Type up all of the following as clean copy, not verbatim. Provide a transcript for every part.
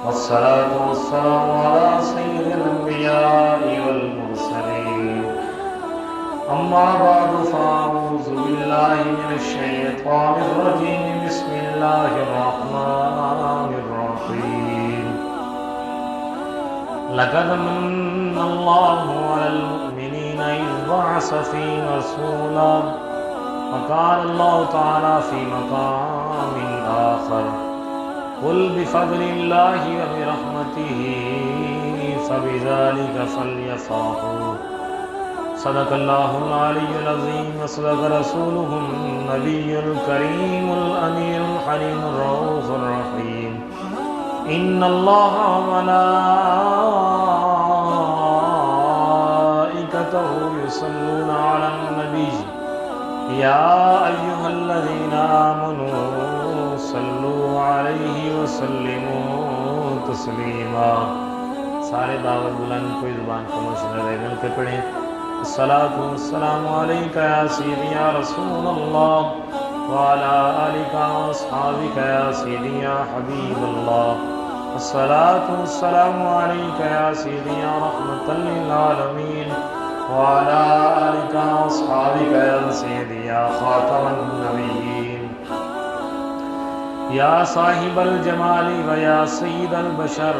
والصلاة والسلام على سيد الأنبياء والمرسلين. أما بعد فأعوذ بالله من الشيطان الرجيم. بسم الله الرحمن الرحيم. لقد من الله على المؤمنين إذ بعث فيهم رسولا. وقال الله تعالى في مقام آخر: قل بفضل الله وبرحمته فبذلك فليفرحوا. صدق الله العلي العظيم وصدق رسوله النبي الكريم الأمير الحليم الرؤوف الرحيم. إن الله وملائكته يصلون على النبي يا أيها الذين آمنوا صلوا عليه وسلموا تسلیما. سارے دعوت بلند کوئی زبان خاموش نہ رہے، مل کے پڑھیں: الصلاۃ والسلام علیک یا سیدی یا رسول اللہ وعلی آلک واصحابک یا سیدی یا حبیب اللہ. الصلاۃ والسلام علیک یا سیدی یا رحمۃ للعالمین وعلی آلک واصحابک یا سیدی یا خاتم النبیین. یا صاحب الجمال و یا سید البشر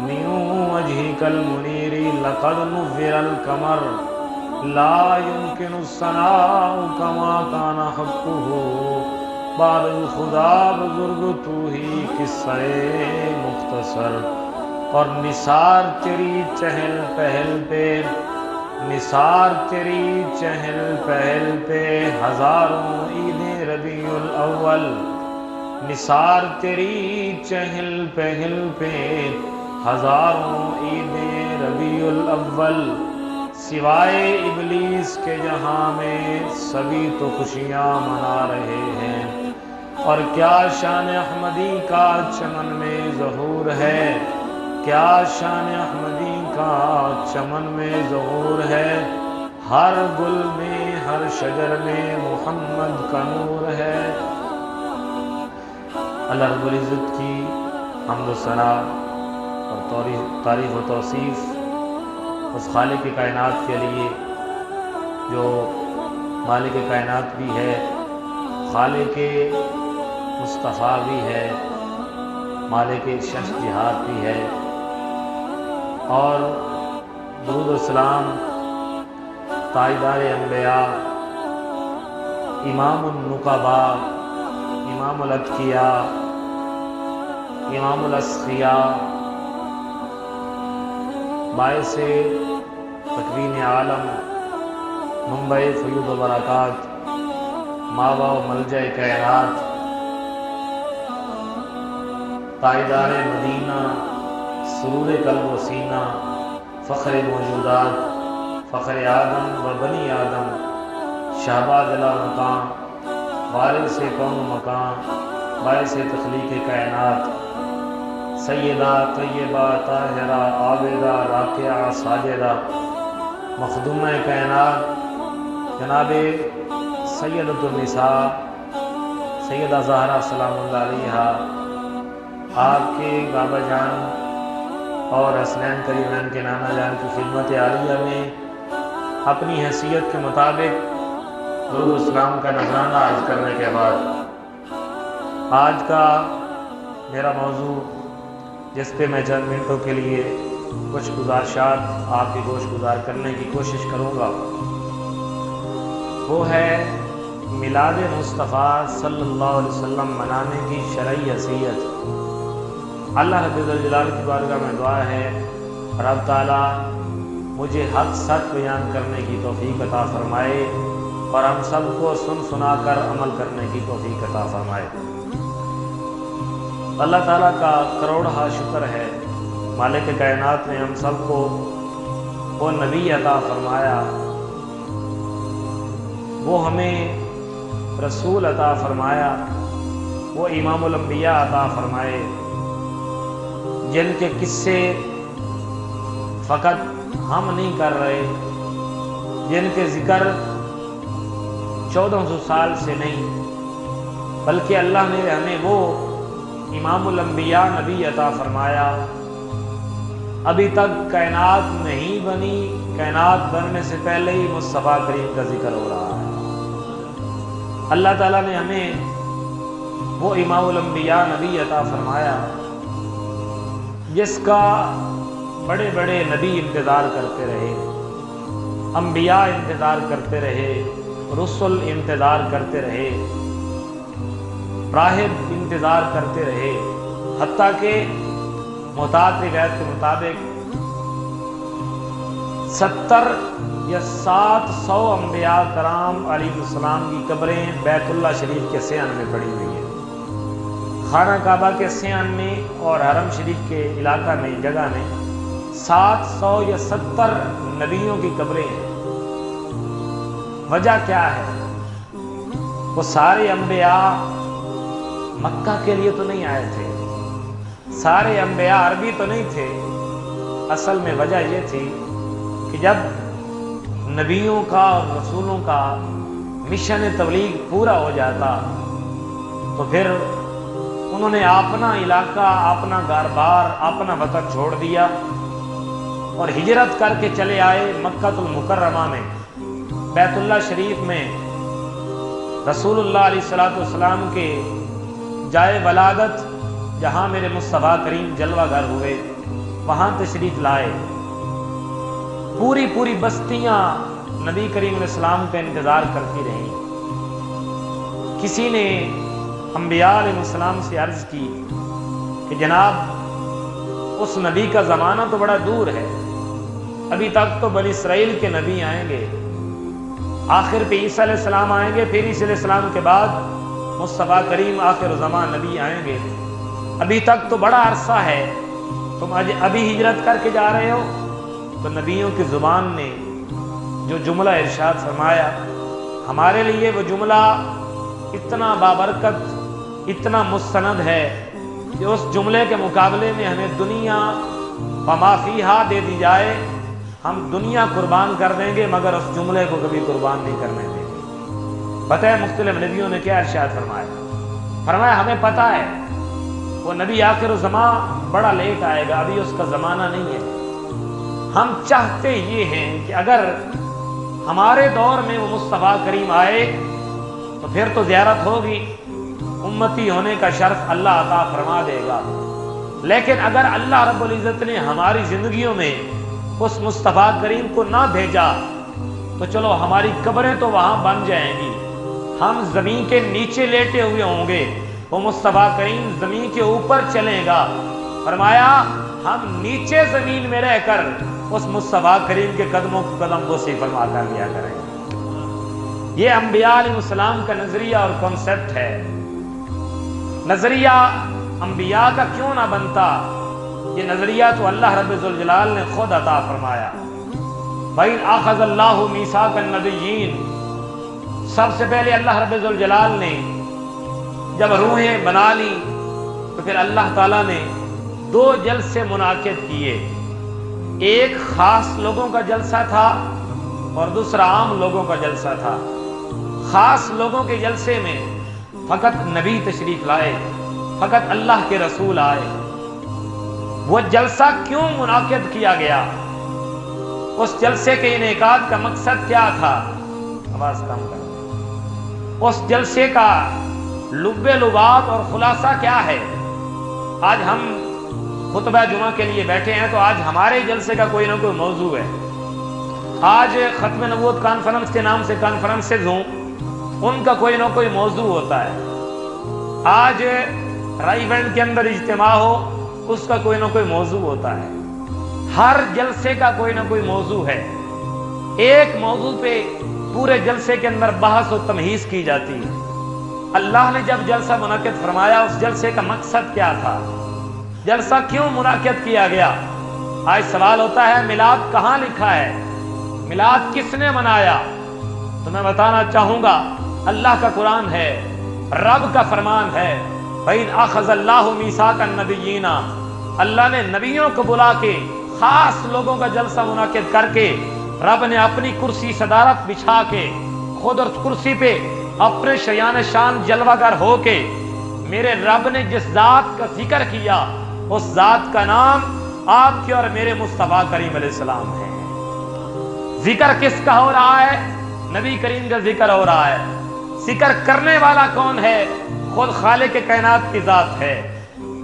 من وجهك المنیر لقد نور القمر لا يمكن الثناء كما كان حقه. بعد الخدا بزرگ تو ہی قصہ مختصر. اور نثار تیری چہل پہل پہ، نثار تیری چہل پہل پہ ہزاروں عید ربیع الاول. نثار تیری چہل پہل پہ ہزاروں عید ربیع الاول. سوائے ابلیس کے جہاں میں سبھی تو خوشیاں منا رہے ہیں. اور کیا شان احمدی کا چمن میں ظہور ہے، کیا شان احمدی کا چمن میں ظہور ہے. ہر گل میں ہر شجر میں محمد کا نور ہے. اللہ رب العزت کی حمد و ثنا اور تعریف و توصیف اس خالق کائنات کے لیے جو مالک کائنات بھی ہے، خالق مصطفیٰ بھی ہے، مالک شش جہاد بھی ہے. اور درود و سلام تاجدار انبیاء، امام النقباء، امام الاتقیاء، امام الاسقیاء، باعث تکوین عالم، منبع فیوض و برکات، ماوا و ملجأ کائنات، تاجدار مدینہ، سرور قلب و سینہ، فخر موجودات، فخر آدم و بنی آدم، شہباز لا مقام، وارث کون و مکان، باعث تخلیق کائنات، سیدہ طیبہ طاہرہ عابدہ راکعہ ساجدہ، مخدومہ کائنات جناب سیدۃ النساء سیدہ زہرا سلام اللہ علیہا، آپ کے بابا جان اور حسنین کریمین کے نانا جان کی خدمت عالیہ میں اپنی حیثیت کے مطابق درود و سلام کا نذرانہ عرض کرنے کے بعد آج کا میرا موضوع، جس پہ میں چند منٹوں کے لیے کچھ گزارشات آپ کی گوش گزار کرنے کی کوشش کروں گا، وہ ہے میلاد مصطفیٰ صلی اللہ علیہ وسلم منانے کی شرعی حیثیت. اللہ رب الجلال کی بارگاہ میں دعا ہے رب تعالیٰ مجھے حق سچ بیان کرنے کی توفیق عطا فرمائے اور ہم سب کو سن سنا کر عمل کرنے کی توفیق عطا فرمائے. اللہ تعالیٰ کا کروڑہا شکر ہے، مالک کائنات نے ہم سب کو وہ نبی عطا فرمایا، وہ ہمیں رسول عطا فرمایا، وہ امام الانبیاء عطا فرمائے، جن کے قصے فقط ہم نہیں کر رہے، جن کے ذکر 1400 سال سے نہیں، بلکہ اللہ نے ہمیں وہ امام الانبیاء نبی عطا فرمایا، ابھی تک کائنات نہیں بنی، کائنات بننے سے پہلے ہی مصطفیٰ کریم کا ذکر ہو رہا ہے۔ اللہ تعالیٰ نے ہمیں وہ امام الانبیاء نبی عطا فرمایا جس کا بڑے بڑے نبی انتظار کرتے رہے، انبیاء انتظار کرتے رہے، رسل انتظار کرتے رہے، راہب انتظار کرتے رہے، حتیٰ کہ محتاط روایت کے مطابق 70 یا 700 انبیاء کرام علیہ السلام کی قبریں بیت اللہ شریف کے صحن میں پڑی ہوئی ہیں۔ خانہ کعبہ کے صحن میں اور حرم شریف کے علاقہ میں، جگہ میں 700 یا 70 نبیوں کی قبریں ہیں۔ وجہ کیا ہے؟ وہ سارے انبیاء مکہ کے لیے تو نہیں آئے تھے، سارے انبیاء عربی تو نہیں تھے۔ اصل میں وجہ یہ تھی کہ جب نبیوں کا اور رسولوں کا مشن تبلیغ پورا ہو جاتا تو پھر انہوں نے اپنا علاقہ، اپنا گھر بار، اپنا وطن چھوڑ دیا اور ہجرت کر کے چلے آئے مکہ المکرمہ میں، بیت اللہ شریف میں رسول اللہ علیہ السلام کے جائے ولادت، جہاں میرے مصطفیٰ کریم جلوہ گر ہوئے، وہاں تشریف لائے۔ پوری بستیاں نبی کریم علیہ السلام کا انتظار کرتی رہیں۔ کسی نے انبیاء علیہ السلام سے عرض کی کہ جناب اس نبی کا زمانہ تو بڑا دور ہے، ابھی تک تو بنی اسرائیل کے نبی آئیں گے، آخر پہ عیسیٰ علیہ السلام آئیں گے، پھر عیسیٰ علیہ السلام کے بعد مصطفیٰ کریم آخر زمان نبی آئیں گے، ابھی تک تو بڑا عرصہ ہے، تم ابھی ہجرت کر کے جا رہے ہو؟ تو نبیوں کی زبان نے جو جملہ ارشاد فرمایا، ہمارے لیے وہ جملہ اتنا بابرکت، اتنا مستند ہے کہ اس جملے کے مقابلے میں ہمیں دنیا وما فیہا دے دی جائے، ہم دنیا قربان کر دیں گے مگر اس جملے کو کبھی قربان نہیں کرنے دیں گے۔ پتہ ہے مختلف نبیوں نے کیا ارشاد فرمایا ہمیں پتہ ہے وہ نبی آخر الزمان بڑا لیٹ آئے گا، ابھی اس کا زمانہ نہیں ہے۔ ہم چاہتے یہ ہیں کہ اگر ہمارے دور میں وہ مصطفیٰ کریم آئے تو پھر تو زیارت ہوگی، امتی ہونے کا شرف اللہ عطا فرما دے گا، لیکن اگر اللہ رب العزت نے ہماری زندگیوں میں اس مصطفیٰ کریم کو نہ بھیجا تو چلو ہماری قبریں تو وہاں بن جائیں گی، ہم زمین کے نیچے لیٹے ہوئے ہوں گے، وہ مصطفیٰ کریم زمین کے اوپر چلے گا۔ فرمایا ہم نیچے زمین میں رہ کر اس مصطفیٰ کریم کے قدموں کو قدم بوسی فرما کر لیا کریں گے۔ یہ انبیاء علیہ السلام کا نظریہ اور کانسیپٹ ہے۔ نظریہ انبیاء کا کیوں نہ بنتا؟ یہ نظریہ تو اللہ رب ذوالجلال نے خود عطا فرمایا۔ وَإِذْ أَخَذَ اللَّهُ مِيثَاقَ النَّبِيِّينَ، سب سے پہلے اللہ رب ذوالجلال نے جب روحیں بنا لی تو پھر اللہ تعالیٰ نے 2 جلسے منعقد کیے، ایک خاص لوگوں کا جلسہ تھا اور دوسرا عام لوگوں کا جلسہ تھا۔ خاص لوگوں کے جلسے میں فقط نبی تشریف لائے، فقط اللہ کے رسول آئے۔ وہ جلسہ کیوں منعقد کیا گیا؟ اس جلسے کے انعقاد کا مقصد کیا تھا؟ آواز کم کریں۔ اس جلسے کا لب لباب اور خلاصہ کیا ہے؟ آج ہم خطبہ جمعہ کے لیے بیٹھے ہیں تو آج ہمارے جلسے کا کوئی نہ کوئی موضوع ہے۔ آج ختم نبوت کانفرنس کے نام سے کانفرنسز ہوں، ان کا کوئی نہ کوئی موضوع ہوتا ہے۔ آج رائے بینڈ کے اندر اجتماع ہو، اس کا کوئی نہ کوئی موضوع ہوتا ہے۔ ہر جلسے کا کوئی نہ کوئی موضوع ہے۔ ایک موضوع پہ پورے جلسے کے اندر بحث و تمہیز کی جاتی ہے۔ اللہ نے جب جلسہ منعقد فرمایا، اس جلسے کا مقصد کیا تھا؟ جلسہ کیوں منعقد کیا گیا؟ آج سوال ہوتا ہے میلاد کہاں لکھا ہے؟ میلاد کس نے منایا؟ تو میں بتانا چاہوں گا اللہ کا قرآن ہے، رب کا فرمان ہے۔ وَإِذْ أَخَذَ اللَّهُ مِيثَاقَ النَّبِيِّينَ، اللہ نے نبیوں کو بلا کے خاص لوگوں کا جلسہ منعقد کر کے رب نے اپنی کرسی صدارت بچھا کے خود اور کرسی پہ اپنے شیان شان جلوہ گر ہو کے میرے رب نے جس ذات کا ذکر کیا اس ذات کا نام آپ کے اور میرے مصطفیٰ کریم علیہ السلام ہے۔ ذکر کس کا ہو رہا ہے؟ نبی کریم کا ذکر ہو رہا ہے۔ ذکر کرنے والا کون ہے؟ خود خالق کائنات کی ذات ہے۔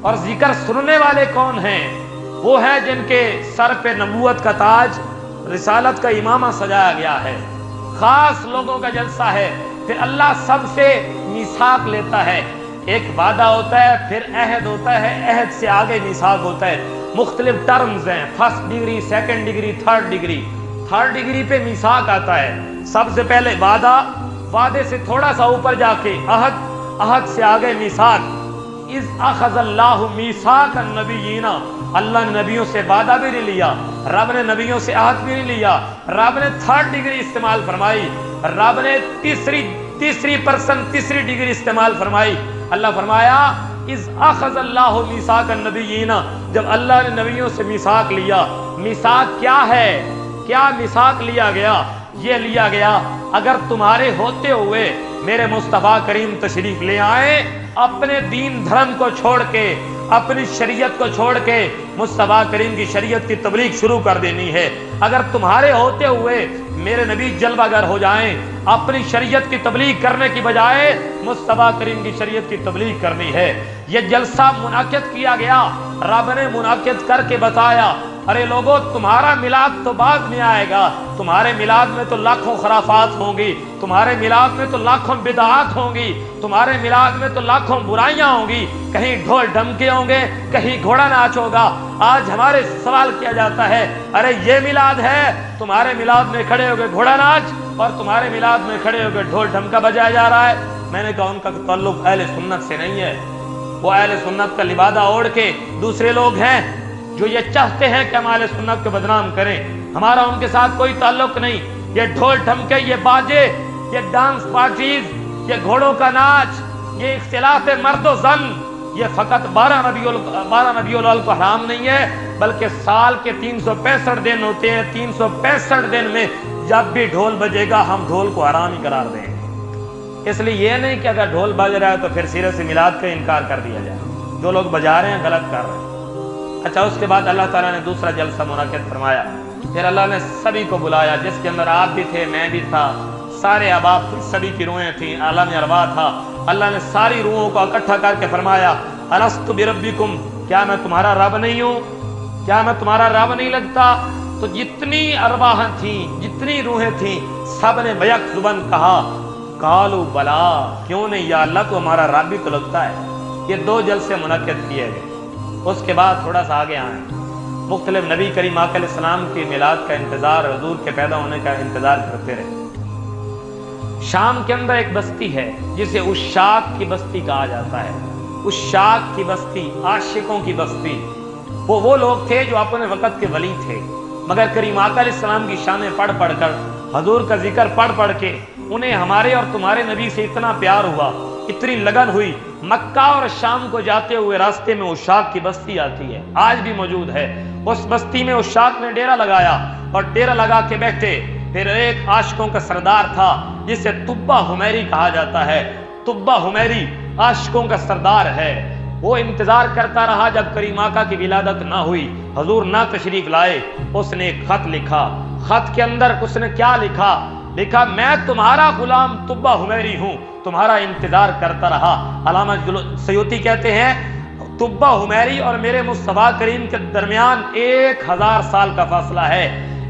اور ذکر سننے والے کون ہیں؟ وہ ہے جن کے سر پہ نبوت کا تاج، رسالت کا امامہ سجایا گیا ہے۔ خاص لوگوں کا جلسہ ہے۔ پھر اللہ سب سے میثاق لیتا ہے، ایک وعدہ ہوتا ہے، پھر عہد ہوتا ہے، عہد سے آگے میثاق ہوتا ہے۔ مختلف ٹرمز ہیں، first degree, second degree, third degree. Third degree پہ میثاق آتا ہے۔ سب سے پہلے وعدہ، وعدے سے تھوڑا سا اوپر جا کے عہد، عہد سے آگے میثاق۔ اذ اخذ اللہ میثاق النبیین، اللہ نے نبیوں سے وعدہ بھی نہیں لیا، رب نے نبیوں سے عہد بھی نہیں لیا، رب نے تھرڈ ڈگری استعمال فرمائی، رب نے تیسری ڈگری استعمال فرمائی۔ اللہ فرمایا اذ اخذ اللہ میثاق النبیین، جب اللہ نے نبیوں سے میثاق لیا۔ میثاق کیا ہے؟ کیا میثاق لیا گیا؟ یہ لیا گیا اگر تمہارے ہوتے ہوئے میرے مصطفیٰ کریم تشریف لے آئے، اپنے دین دھرم کو چھوڑ کے، اپنی شریعت کو چھوڑ کے مصطفیٰ کریم کی شریعت کی تبلیغ شروع کر دینی ہے۔ اگر تمہارے ہوتے ہوئے میرے نبی جلوہ گر ہو جائیں، اپنی شریعت کی تبلیغ کرنے کی بجائے مصطفیٰ کریم کی شریعت کی تبلیغ کرنی ہے۔ یہ جلسہ منعقد کیا گیا، رب نے منعقد کر کے بتایا، ارے لوگوں تمہارا میلاد تو بعد میں آئے گا، تمہارے میلاد میں تو لاکھوں خرافات ہوں گی، تمہارے میلاد میں تو لاکھوں بدعات ہوں گی، تمہارے میلاد میں تو لاکھوں برائیاں ہوں گی، کہیں ڈھول ڈھمکے ہوں گے، کہیں گھوڑا ناچ ہوگا۔ آج ہمارے سوال کیا جاتا ہے، ارے یہ میلاد ہے، تمہارے میلاد میں کھڑے ہو گئے گھوڑا ناچ اور تمہارے میلاد میں کھڑے ہو گئے ڈھول ڈھمکا بجایا جا رہا ہے۔ میں نے کہا ان کا تعلق اہل سنت سے نہیں ہے، وہ اہل سنت کا لبادہ اوڑھ کے دوسرے لوگ ہیں جو یہ چاہتے ہیں کہ ہم اہل سنت کو بدنام کریں۔ ہمارا ان کے ساتھ کوئی تعلق نہیں۔ یہ ڈھول ڈھمکے، یہ باجے، یہ ڈانس پارٹیز، یہ گھوڑوں کا ناچ، یہ اختلاط مرد و زن، یہ فقط 12 ربیع الاول کو حرام نہیں ہے، بلکہ سال کے 365 دن ہوتے ہیں، 365 دن میں جب بھی ڈھول بجے گا ہم ڈھول کو حرام ہی قرار دیں گے۔ اس لیے یہ نہیں کہ اگر ڈھول بج رہا ہے تو پھر سیرے سے میلاد کا انکار کر دیا جائے۔ جو لوگ بجا رہے ہیں غلط کر رہے ہیں۔ اچھا، اس کے بعد اللہ تعالیٰ نے دوسرا جلسہ منعقد فرمایا۔ پھر اللہ نے سبھی کو بلایا، جس کے اندر آپ بھی تھے، میں بھی تھا، سارے احباب تھے، سبھی کی روحیں تھیں، عالم ارواح تھا۔ اللہ نے ساری روحوں کو اکٹھا کر کے فرمایا الست بربکم، کیا میں تمہارا رب نہیں ہوں؟ کیا میں تمہارا رب نہیں لگتا؟ تو جتنی ارواح تھیں، جتنی روحیں تھیں، سب نے بیک زبان کہا قالوا بلا، کیوں نہیں یا اللہ، تو ہمارا رب بھی تو لگتا ہے۔ یہ 2 جلسے منعقد کیے گئے۔ اس کے بعد تھوڑا سا آگے آئیں، مختلف نبی کریم آقا علیہ السلام کی میلاد کا انتظار، حضور کے پیدا ہونے کا انتظار کرتے رہے۔ شام کے اندر ایک بستی ہے جسے عشاق کی بستی کہا جاتا ہے۔ عشاق کی بستی، عاشقوں کی بستی۔ وہ لوگ تھے جو اپنے وقت کے ولی تھے، مگر کریم آقا علیہ السلام کی شانیں پڑھ پڑھ کر، حضور کا ذکر پڑھ پڑھ کے انہیں ہمارے اور تمہارے نبی سے اتنا پیار ہوا، اتنی لگن ہوئی۔ مکہ اور شام کو جاتے ہوئے راستے میں عشاق کی بستی آتی ہے، آج بھی موجود ہے۔ اس بستی میں عشاق نے ڈیرا لگایا اور ڈیرا لگا کے بیٹھے۔ پھر ایک عاشقوں کا سردار تھا جسے طبہ حمیری کہا جاتا ہے۔ طبہ حمیری عاشقوں کا سردار ہے۔ وہ انتظار کرتا رہا جب کریم آقا کی ولادت نہ ہوئی، حضور نہ تشریف لائے۔ اس نے ایک خط لکھا۔ خط کے اندر اس نے کیا لکھا؟ لکھا میں تمہارا غلام طبہ حمیری ہوں، تمہارا انتظار کرتا رہا۔ علامہ سیوطی کہتے ہیں طبہ حمیری اور میرے مصطفیٰ کریم کے درمیان 1000 سال کا فاصلہ ہے۔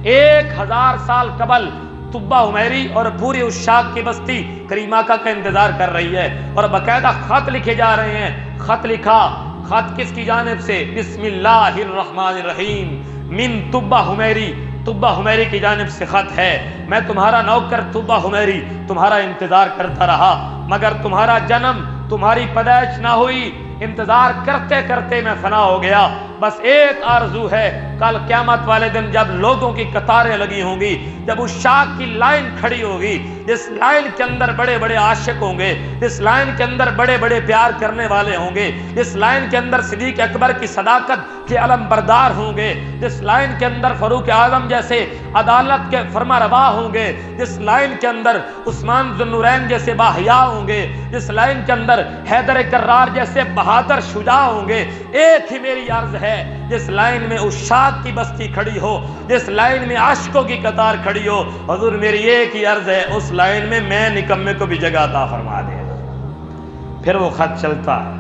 1000 سال قبل طبہ حمیری اور پوری عشاق کی بستی کریم آقا کا انتظار کر رہی ہے، اور باقاعدہ خط لکھے جا رہے ہیں۔ خط لکھا، خط کس کی جانب سے؟ بسم اللہ الرحمن الرحیم من طبہ حمیری، طبہ حمیری کی جانب سے خط ہے۔ میں تمہارا نوکر طبہ حمیری تمہارا انتظار کرتا رہا، مگر تمہارا جنم، تمہاری پیدائش نہ ہوئی۔ انتظار کرتے کرتے میں فنا ہو گیا، بس ایک آرزو ہے، کل قیامت والے دن جب لوگوں کی قطاریں لگی ہوں گی، جب اس شاخ کی لائن کھڑی ہوگی، جس لائن کے اندر بڑے بڑے عاشق ہوں گے، جس لائن کے اندر بڑے بڑے پیار کرنے والے ہوں گے، جس لائن کے اندر صدیق اکبر کی صداقت کے علم بردار ہوں گے، جس لائن کے اندر فاروق اعظم جیسے عدالت کے فرما روا ہوں گے، جس لائن کے اندر عثمان ذو النورین جیسے باحیا ہوں گے، جس لائن کے اندر حیدر کرار جیسے بہادر شجاع ہوں گے، ایک ہی میری عرض ہے، جس لائن میں عشاق کی بستی کھڑی ہو، جس لائن میں عاشقوں کی قطار کھڑی ہو، حضور میری ایک ہی عرض ہے، اس لائن میں میں نکمے کو بھی جگہ عطا فرما دے۔ پھر وہ خط چلتا ہے،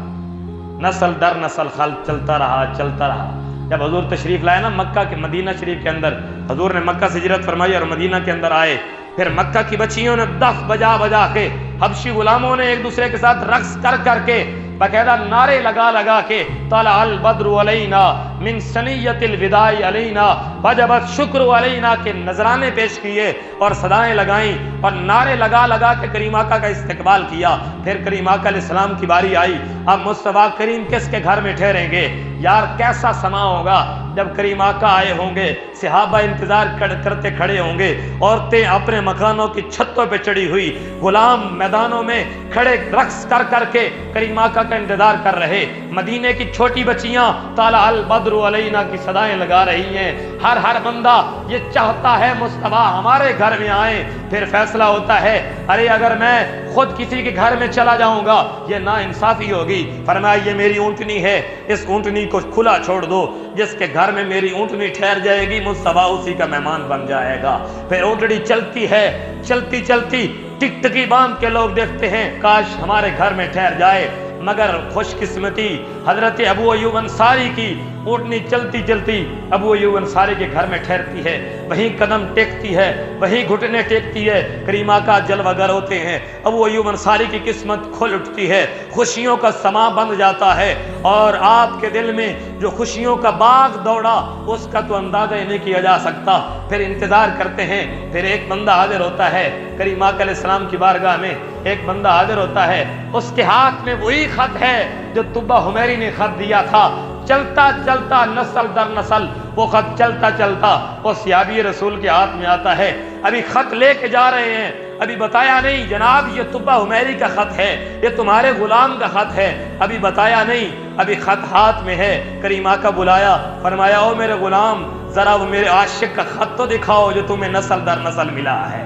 نسل در نسل خط چلتا رہا چلتا رہا۔ جب حضور تشریف لائے نا مکہ کے مدینہ شریف کے اندر، حضور نے مکہ سے ہجرت فرمائی اور مدینہ کے اندر آئے، پھر مکہ کی بچیوں نے دف بجا بجا کے، حبشی غلاموں نے ایک دوسرے کے ساتھ رقص کر کر کے، باقاعدہ نعرے لگا لگا کے، طلع البدر علینا من ثنیۃ الوداع علینا وجب الشکر علینا کے نذرانے پیش کیے اور صدائیں لگائیں اور نعرے لگا لگا کے کریم آقا کا استقبال کیا۔ پھر کریم آقا علیہ السلام کی باری آئی، اب مصطفیٰ کریم کس کے گھر میں ٹھہریں گے؟ یار کیسا سما ہوگا جب کریم آقا آئے ہوں گے، صحابہ انتظار کرتے کھڑے ہوں گے، عورتیں اپنے مکانوں کی چھتوں پہ چڑھی ہوئی، غلام میدانوں میں کھڑے رقص کر کر کے کریم آقا کا انتظار کر رہے، مدینے کی چھوٹی بچیاں طلع البدر علینا کی صدائیں لگا رہی ہیں۔ ہر بندہ یہ چاہتا ہے مصطفیٰ ہمارے گھر میں آئیں۔ پھر فیصلہ ہوتا ہے، ارے اگر میں خود کسی کے گھر میں چلا جاؤں گا یہ ناانصافی ہوگی، فرمایا یہ میری اونٹنی ہے، اس اونٹنی کو کھلا چھوڑ دو، جس کے گھر میں میری اونٹنی ٹھہر جائے گی مصطفیٰ اسی کا مہمان بن جائے گا۔ پھر اونٹنی چلتی ہے، چلتی چلتی ٹکٹکی باندھ کے لوگ دیکھتے ہیں کاش ہمارے گھر میں ٹھہر جائے، مگر خوش قسمتی حضرت ابو ایوب انصاری کی اونٹنی چلتی چلتی ابو ایوب انصاری کے گھر میں ٹھہرتی ہے، وہیں قدم ٹیکتی ہے، وہیں گھٹنے ٹیکتی ہے، کریم آقا جلوہ گر ہوتے ہیں، ابو ایوب انصاری کی قسمت کھل اٹھتی ہے، خوشیوں کا سما بن جاتا ہے، اور آپ کے دل میں جو خوشیوں کا باغ دوڑا اس کا تو اندازہ ہی نہیں کیا جا سکتا۔ پھر انتظار کرتے ہیں، پھر ایک بندہ حاضر ہوتا ہے کریم آقا علیہ السلام کی بارگاہ میں، ایک بندہ حاضر ہوتا ہے، اس کے ہاتھ میں وہی خط ہے جو طبہ حمیری نے خط دیا تھا۔ چلتا چلتا نسل در نسل وہ خط چلتا چلتا وہ صحابی رسول کے ہاتھ میں آتا ہے، ابھی خط لے کے جا رہے ہیں، ابھی بتایا نہیں جناب یہ طبہ حمیری کا خط ہے، یہ تمہارے غلام کا خط ہے، ابھی بتایا نہیں، ابھی خط ہاتھ میں ہے۔ کریم آقا بلایا، فرمایا او میرے غلام ذرا وہ میرے عاشق کا خط تو دکھاؤ جو تمہیں نسل در نسل ملا ہے۔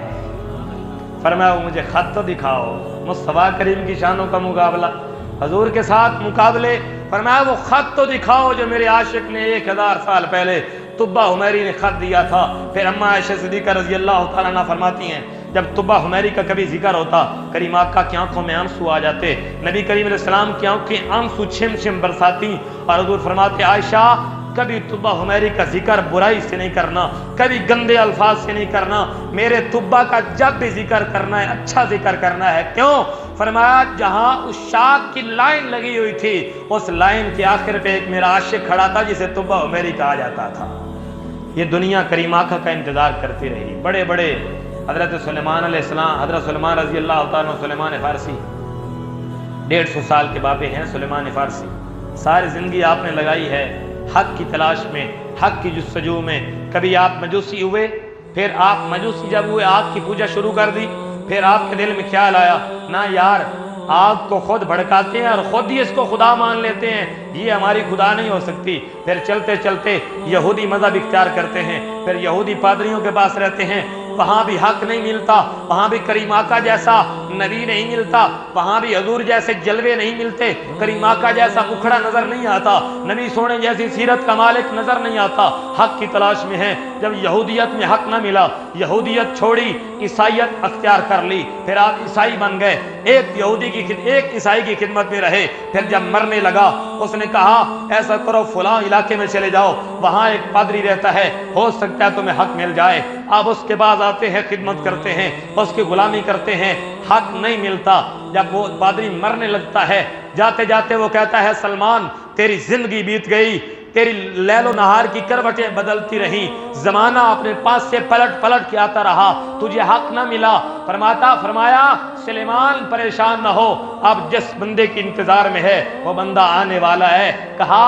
فرمایا وہ مجھے خط تو دکھاؤ۔ مصطفیٰ کریم کی شانوں کا مقابلہ، حضور کے ساتھ مقابلے، فرمایا وہ خط تو دکھاؤ جو میرے عاشق نے 1000 سال پہلے طبہ حمیری نے خط دیا تھا۔ پھر اماں عائشہ صدیقہ رضی اللہ تعالیٰ عنہ فرماتی ہیں جب طبہ حمیری کا کبھی ذکر ہوتا کریم آقا کی آنکھوں میں آنسو آ جاتے، نبی کریم علیہ السلام کی آنکھیں آنسو چھم چھم برساتی، اور حضور فرماتے عائشہ کبھی طبہ حمیری کا ذکر برائی سے نہیں کرنا، کبھی گندے الفاظ سے نہیں کرنا، میرے طبہ کا جب بھی ذکر کرنا ہے اچھا ذکر کرنا ہے۔ کیوں؟ فرمایا جہاں اس شاخ کی لائن لگی ہوئی تھی اس لائن کے آخر پہ ایک میرا عاشق کھڑا تھا جسے طبہ حمیری کہا جاتا تھا۔ یہ دنیا کریم آقا کا انتظار کرتی رہی، بڑے بڑے حضرت سلیمان علیہ السلام، حضرت سلیمان رضی اللہ تعالیٰ عنہ، سلیمان فارسی 150 سال کے باپے ہیں سلیمان فارسی، ساری زندگی آپ نے لگائی ہے حق کی تلاش میں، حق کی جستجو میں۔ کبھی آپ مجوسی ہوئے، پھر آپ مجوسی جب ہوئے آگ کی پوجا شروع کر دی، پھر آپ کے دل میں خیال آیا نہ یار آگ کو خود بھڑکاتے ہیں اور خود ہی اس کو خدا مان لیتے ہیں، یہ ہماری خدا نہیں ہو سکتی۔ پھر چلتے چلتے یہودی مذہب اختیار کرتے ہیں، پھر یہودی پادریوں کے پاس رہتے ہیں، وہاں بھی حق نہیں ملتا، وہاں بھی کریم آقا جیسا نبی نہیں ملتا، وہاں بھی حضور جیسے جلوے نہیں ملتے، کریم آقا جیسا اکھڑا نظر نہیں آتا، نبی سونے جیسی سیرت کا مالک نظر نہیں آتا، حق کی تلاش میں ہے۔ جب یہودیت میں حق نہ ملا، یہودیت چھوڑی، عیسائیت اختیار کر لی، پھر آپ عیسائی بن گئے، ایک عیسائی کی خدمت میں رہے، پھر جب مرنے لگا اس نے کہا ایسا کرو فلاں علاقے میں چلے جاؤ، وہاں ایک پادری رہتا ہے، ہو سکتا ہے تمہیں حق مل جائے۔ آپ اس کے بعد آتے ہیں، خدمت کرتے ہیں، اس کی غلامی کرتے ہیں، حق نہیں ملتا۔ جب وہ پادری مرنے لگتا ہے، جاتے جاتے وہ کہتا ہے سلمان تیری زندگی بیت گئی، تیری لیل و نہار کی کروٹیں بدلتی رہیں، زمانہ اپنے پاس سے پلٹ پلٹ کے آتا رہا، تجھے حق نہ ملا، فرمایا سلیمان پریشان نہ ہو، اب جس بندے کے انتظار میں ہے وہ بندہ آنے والا ہے۔ کہا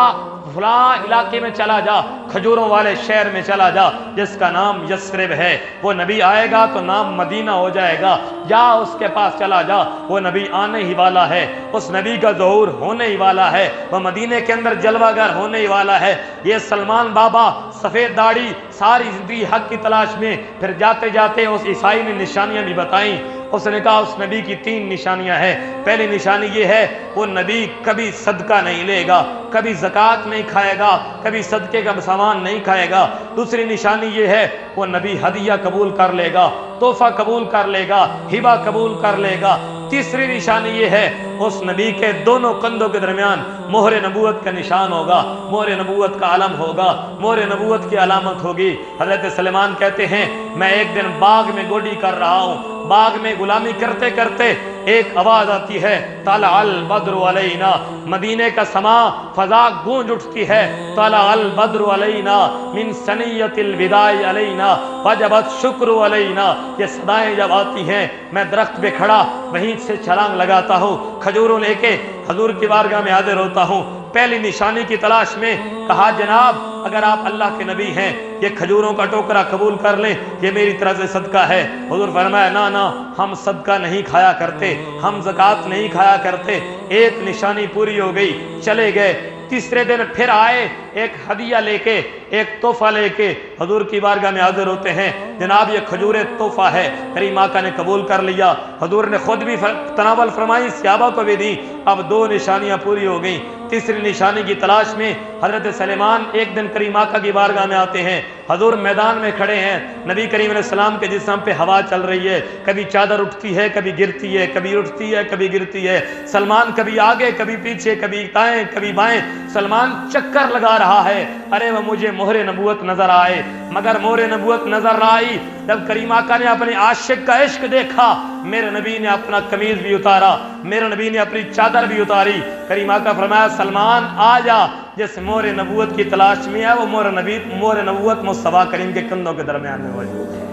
فلاں علاقے میں چلا جا، کھجوروں والے شہر میں چلا جا جس کا نام یثرب ہے، وہ نبی آئے گا تو نام مدینہ ہو جائے گا، جا اس کے پاس چلا جا، وہ نبی آنے ہی والا ہے، اس نبی کا ظہور ہونے ہی والا ہے، وہ مدینے کے اندر جلوہ گر ہونے ہی والا ہے۔ یہ سلمان بابا سفید داڑھی ساری زندگی حق کی تلاش میں، پھر جاتے جاتے اس عیسائی نے نشانیاں بھی بتائیں۔ اس نے کہا اس نبی کی 3 نشانیاں ہیں۔ پہلی نشانی یہ ہے وہ نبی کبھی صدقہ نہیں لے گا، کبھی زکوٰۃ نہیں کھائے گا، کبھی صدقے کا سامان نہیں کھائے گا۔ دوسری نشانی یہ ہے وہ نبی ہدیہ قبول کر لے گا، تحفہ قبول کر لے گا، ہبہ قبول کر لے گا۔ تیسری نشانی یہ ہے اس نبی کے دونوں کندھوں کے درمیان مہر نبوت کا نشان ہوگا، مہر نبوت کا علم ہوگا، مہر نبوت کی علامت ہوگی۔ حضرت سلیمان کہتے ہیں میں ایک دن باغ میں گوڈی کر رہا ہوں، باغ میں غلامی کرتے کرتے ایک آواز آتی ہے طلع البدر علینا، مدینے کا سما فضا گونج اٹھتی ہے، طلع البدر علینا من ثنیۃ الوداع علینا وجب الشکر علینا۔ یہ صدائیں جب آتی ہیں میں درخت پہ کھڑا وہیں سے چھلانگ لگاتا ہوں، کھجوروں لے کے حضور کی بارگاہ میں حاضر ہوتا ہوں۔ پہلی نشانی کی تلاش میں کہا جناب اگر آپ اللہ کے نبی ہیں یہ کھجوروں کا ٹوکرا قبول کر لیں، یہ میری طرف سے صدقہ ہے۔ حضور فرمایا نہ ہم صدقہ نہیں کھایا کرتے، ہم زکوٰۃ نہیں کھایا کرتے۔ ایک نشانی پوری ہو گئی، چلے گئے۔ تیسرے دن پھر آئے ایک ہدیہ لے کے، ایک تحفہ لے کے حضور کی بارگاہ میں حاضر ہوتے ہیں۔ جناب یہ کھجور تحفہ ہے، کریم آقا نے قبول کر لیا، حضور نے خود بھی تناول فرمائی، صحابہ کو بھی دی۔ اب 2 نشانیاں پوری ہو گئیں۔ تیسری نشانی کی تلاش میں حضرت سلیمان ایک دن کریم آقا کی بارگاہ میں آتے ہیں۔ حضور میدان میں کھڑے ہیں، نبی کریم علیہ السلام کے جسم پہ ہوا چل رہی ہے، کبھی چادر اٹھتی ہے کبھی گرتی ہے، کبھی اٹھتی ہے کبھی گرتی ہے۔ سلمان کبھی آگے کبھی پیچھے، کبھی دائیں کبھی بائیں، سلمان چکر لگا رہا ہے۔ ارے وہ مجھے مہر نبوت نظر آئے، مگر مہر نبوت نظر نہ آئی۔ جب کریم آقا نے اپنے عاشق کا عشق دیکھا، میرے نبی نے اپنا قمیض بھی اتارا، میرے نبی نے اپنی چادر بھی اتاری۔ کریم آقا فرمایا سلمان آ جا، جس مہر نبوت کی تلاش میں ہے وہ مہر نبوت مصطفیٰ کریم کے کندھوں کے درمیان میں موجود ہے۔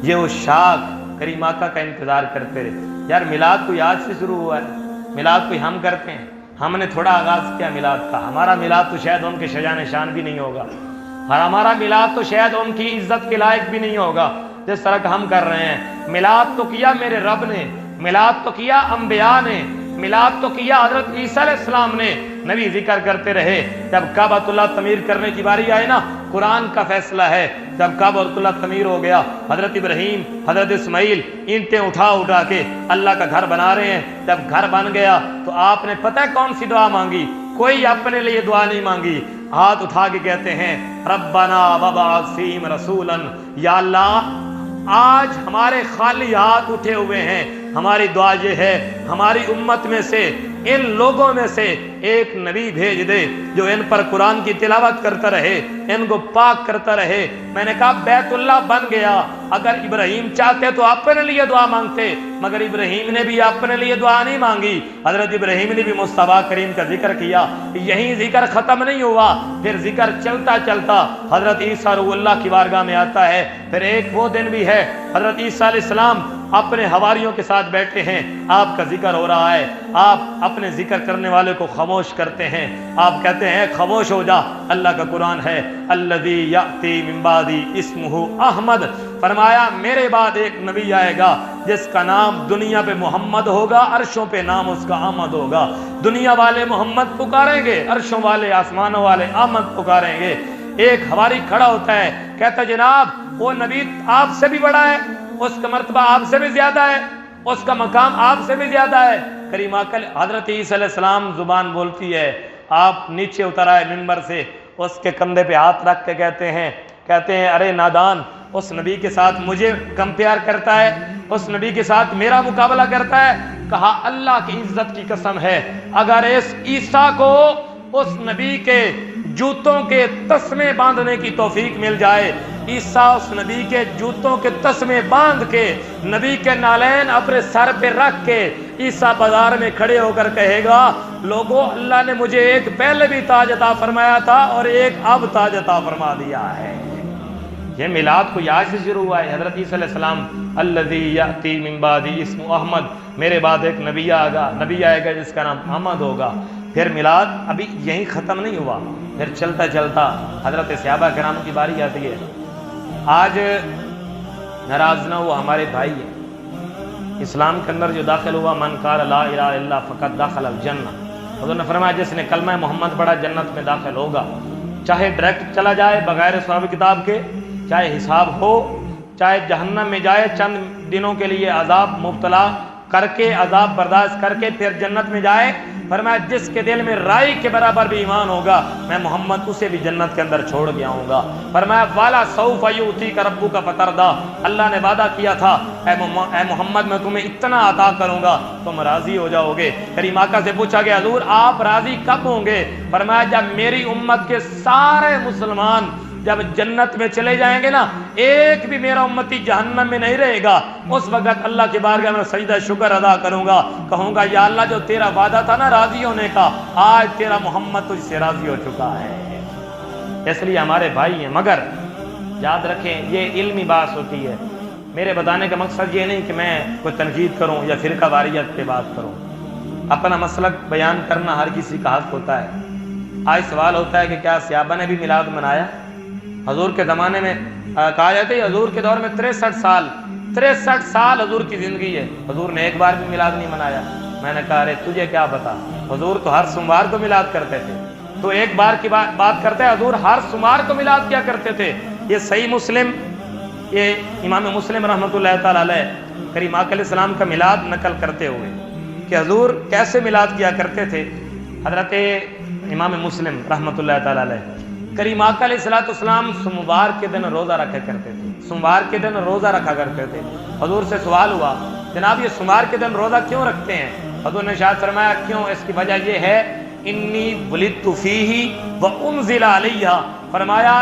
یہ وہ شاخ کریم آقا کا انتظار کرتے رہے۔ یار میلاد کوئی آج سے شروع ہوا ہے، میلاد کوئی ہم کرتے ہیں، ہم نے تھوڑا آغاز کیا میلاد کا۔ ہمارا میلاد تو شاید ان کے شجاع شان بھی نہیں ہوگا، اور ہمارا میلاد تو شاید ان کی عزت کے لائق بھی نہیں ہوگا جس طرح کہ ہم کر رہے ہیں۔ میلاد تو کیا میرے رب نے، میلاد تو کیا انبیاء نے، میلاد تو کیا حضرت عیسیٰ علیہ السلام نے۔ نبی ذکر کرتے رہے۔ جب کعبۃ اللہ تعمیر کرنے کی باری آئے نا، قرآن کا فیصلہ ہے، جب کعبۃ اللہ تعمیر ہو گیا، حضرت ابراہیم حضرت اسماعیل اینٹیں اٹھا کے اللہ کا گھر بنا رہے ہیں۔ جب گھر بن گیا تو آپ نے پتہ ہے کون سی دعا مانگی؟ کوئی اپنے لیے دعا نہیں مانگی، ہاتھ اٹھا کے کہتے ہیں ربنا وابعث فیہم رسولا، یا اللہ آج ہمارے خالی ہاتھ اٹھے ہوئے ہیں، ہماری دعا یہ ہے ہماری امت میں سے ان لوگوں میں سے ایک نبی بھیج دے جو ان پر قرآن کی تلاوت کرتا رہے، ان کو پاک کرتا رہے۔ میں نے کہا بیت اللہ بن گیا، اگر ابراہیم چاہتے تو اپنے لیے دعا مانگتے، مگر ابراہیم نے بھی اپنے لیے دعا نہیں مانگی، حضرت ابراہیم نے بھی مصطفیٰ کریم کا ذکر کیا۔ یہیں ذکر ختم نہیں ہوا، پھر ذکر چلتا چلتا حضرت عیسیٰ روح اللہ کی بارگاہ میں آتا ہے۔ پھر ایک وہ دن بھی ہے حضرت عیسیٰ علیہ السلام اپنے حواریوں کے ساتھ بیٹھے ہیں، آپ کا ذکر ہو رہا ہے، آپ اپنے ذکر کرنے والے کو خاموش کرتے ہیں، آپ کہتے ہیں خاموش ہو جا۔ اللہ کا قرآن ہے الذی یأتی من بعدی اسمہ احمد، فرمایا میرے بعد ایک نبی آئے گا جس کا نام دنیا پہ محمد ہوگا، عرشوں پہ نام اس کا احمد ہوگا۔ دنیا والے محمد پکاریں گے، عرشوں والے آسمانوں والے احمد پکاریں گے۔ ایک حواری کھڑا ہوتا ہے، کہتا جناب وہ نبی آپ سے بھی بڑا ہے، اس کا مرتبہ آپ سے بھی زیادہ ہے، اس کا مقام آپ سے بھی زیادہ ہے۔ کریم آقا حضرت عیسیٰ علیہ السلام زبان بولتی ہے، آپ نیچے اتر آئے منبر سے، اس کے کندھے پہ ہاتھ رکھ کے کہتے ہیں ارے نادان، اس نبی کے ساتھ مجھے کمپیئر کرتا ہے، اس نبی کے ساتھ میرا مقابلہ کرتا ہے۔ کہا اللہ کی عزت کی قسم ہے اگر اس عیسیٰ کو اس نبی کے جوتوں کے تسمے باندھنے کی توفیق مل جائے، عیسیٰ اس نبی کے جوتوں کے تسمے باندھ کے نبی کے نالین اپنے سر پہ رکھ کے عیسیٰ بازار میں کھڑے ہو کر کہے گا لوگوں اللہ نے مجھے ایک پہلے بھی تاج عطا فرمایا تھا اور ایک اب تاج عطا فرما دیا ہے۔ یہ میلاد کوئی آج سے شروع ہوا ہے؟ حضرت عیسیٰ علیہ السلام الذی یأتی من بعدی اسمہ احمد، میرے بعد ایک نبی آئے گا جس کا نام احمد ہوگا۔ پھر میلاد ابھی یہیں ختم نہیں ہوا، پھر چلتا چلتا حضرت صحابہ کرام کی باری آتی ہے۔ آج ناراض نہ ہوا، ہمارے بھائی ہیں، اسلام کے اندر جو داخل ہوا، من قال لا الہ الا اللہ فقد دخل الجنہ، حضور نے فرمایا جس نے کلمہ محمد پڑھا جنت میں داخل ہوگا، چاہے ڈائریکٹ چلا جائے بغیر ثواب کتاب کے، چاہے حساب ہو، چاہے جہنم میں جائے چند دنوں کے لیے عذاب مبتلا کر کے، عذاب برداشت کر کے پھر جنت میں جائے۔ فرمایا جس کے دل میں رائی کے برابر بھی ایمان ہوگا میں محمد اسے بھی جنت کے اندر چھوڑ گیا ہوں گا۔ فرمایا والا سوف یؤتیک ربک فترضی، اللہ نے وعدہ کیا تھا اے محمد میں تمہیں اتنا عطا کروں گا تم راضی ہو جاؤ گے۔ کریم آقا سے پوچھا گیا حضور آپ راضی کب ہوں گے؟ فرمایا جب میری امت کے سارے مسلمان جب جنت میں چلے جائیں گے نا، ایک بھی میرا امتی جہنم میں نہیں رہے گا، اس وقت اللہ کی بارگاہ میں سجدہ شکر ادا کروں گا، کہوں گا یا اللہ جو تیرا وعدہ تھا نا راضی ہونے کا، آج تیرا محمد تجھ سے راضی ہو چکا ہے۔ اس لیے ہمارے بھائی ہیں، مگر یاد رکھیں یہ علمی بات ہوتی ہے۔ میرے بتانے کا مقصد یہ نہیں کہ میں کوئی تنقید کروں یا فرقہ واریت پہ بات کروں، اپنا مسلک بیان کرنا ہر کسی کا حق ہوتا ہے۔ آج سوال ہوتا ہے کہ کیا صحابہ نے بھی میلاد منایا؟ حضور کے زمانے میں کہا جاتا ہے حضور کے دور میں 63 سال حضور کی زندگی ہے، حضور نے ایک بار بھی میلاد نہیں منایا۔ میں نے کہا ارے تجھے کیا پتا، حضور تو ہر سوموار کو میلاد کرتے تھے، تو ایک بار کی بات کرتے ہیں، حضور ہر سوموار کو میلاد کیا کرتے تھے۔ یہ صحیح مسلم، یہ امام مسلم رحمۃ اللہ تعالی علیہ کریم آقا علیہ السلام کا میلاد نقل کرتے ہوئے کہ حضور کیسے میلاد کیا کرتے تھے، حضرت امام مسلم رحمۃ اللہ تعالی علیہ کریم آقا علیہ السلام سوموار کے دن روزہ رکھا کرتے تھے، سوموار کے دن روزہ رکھا کرتے تھے۔ حضور سے سوال ہوا جناب یہ سوموار کے دن روزہ کیوں رکھتے ہیں؟ حضور نے ارشاد فرمایا کیوں، اس کی وجہ یہ ہے انی ولدت فیہ وانزل علیہ، فرمایا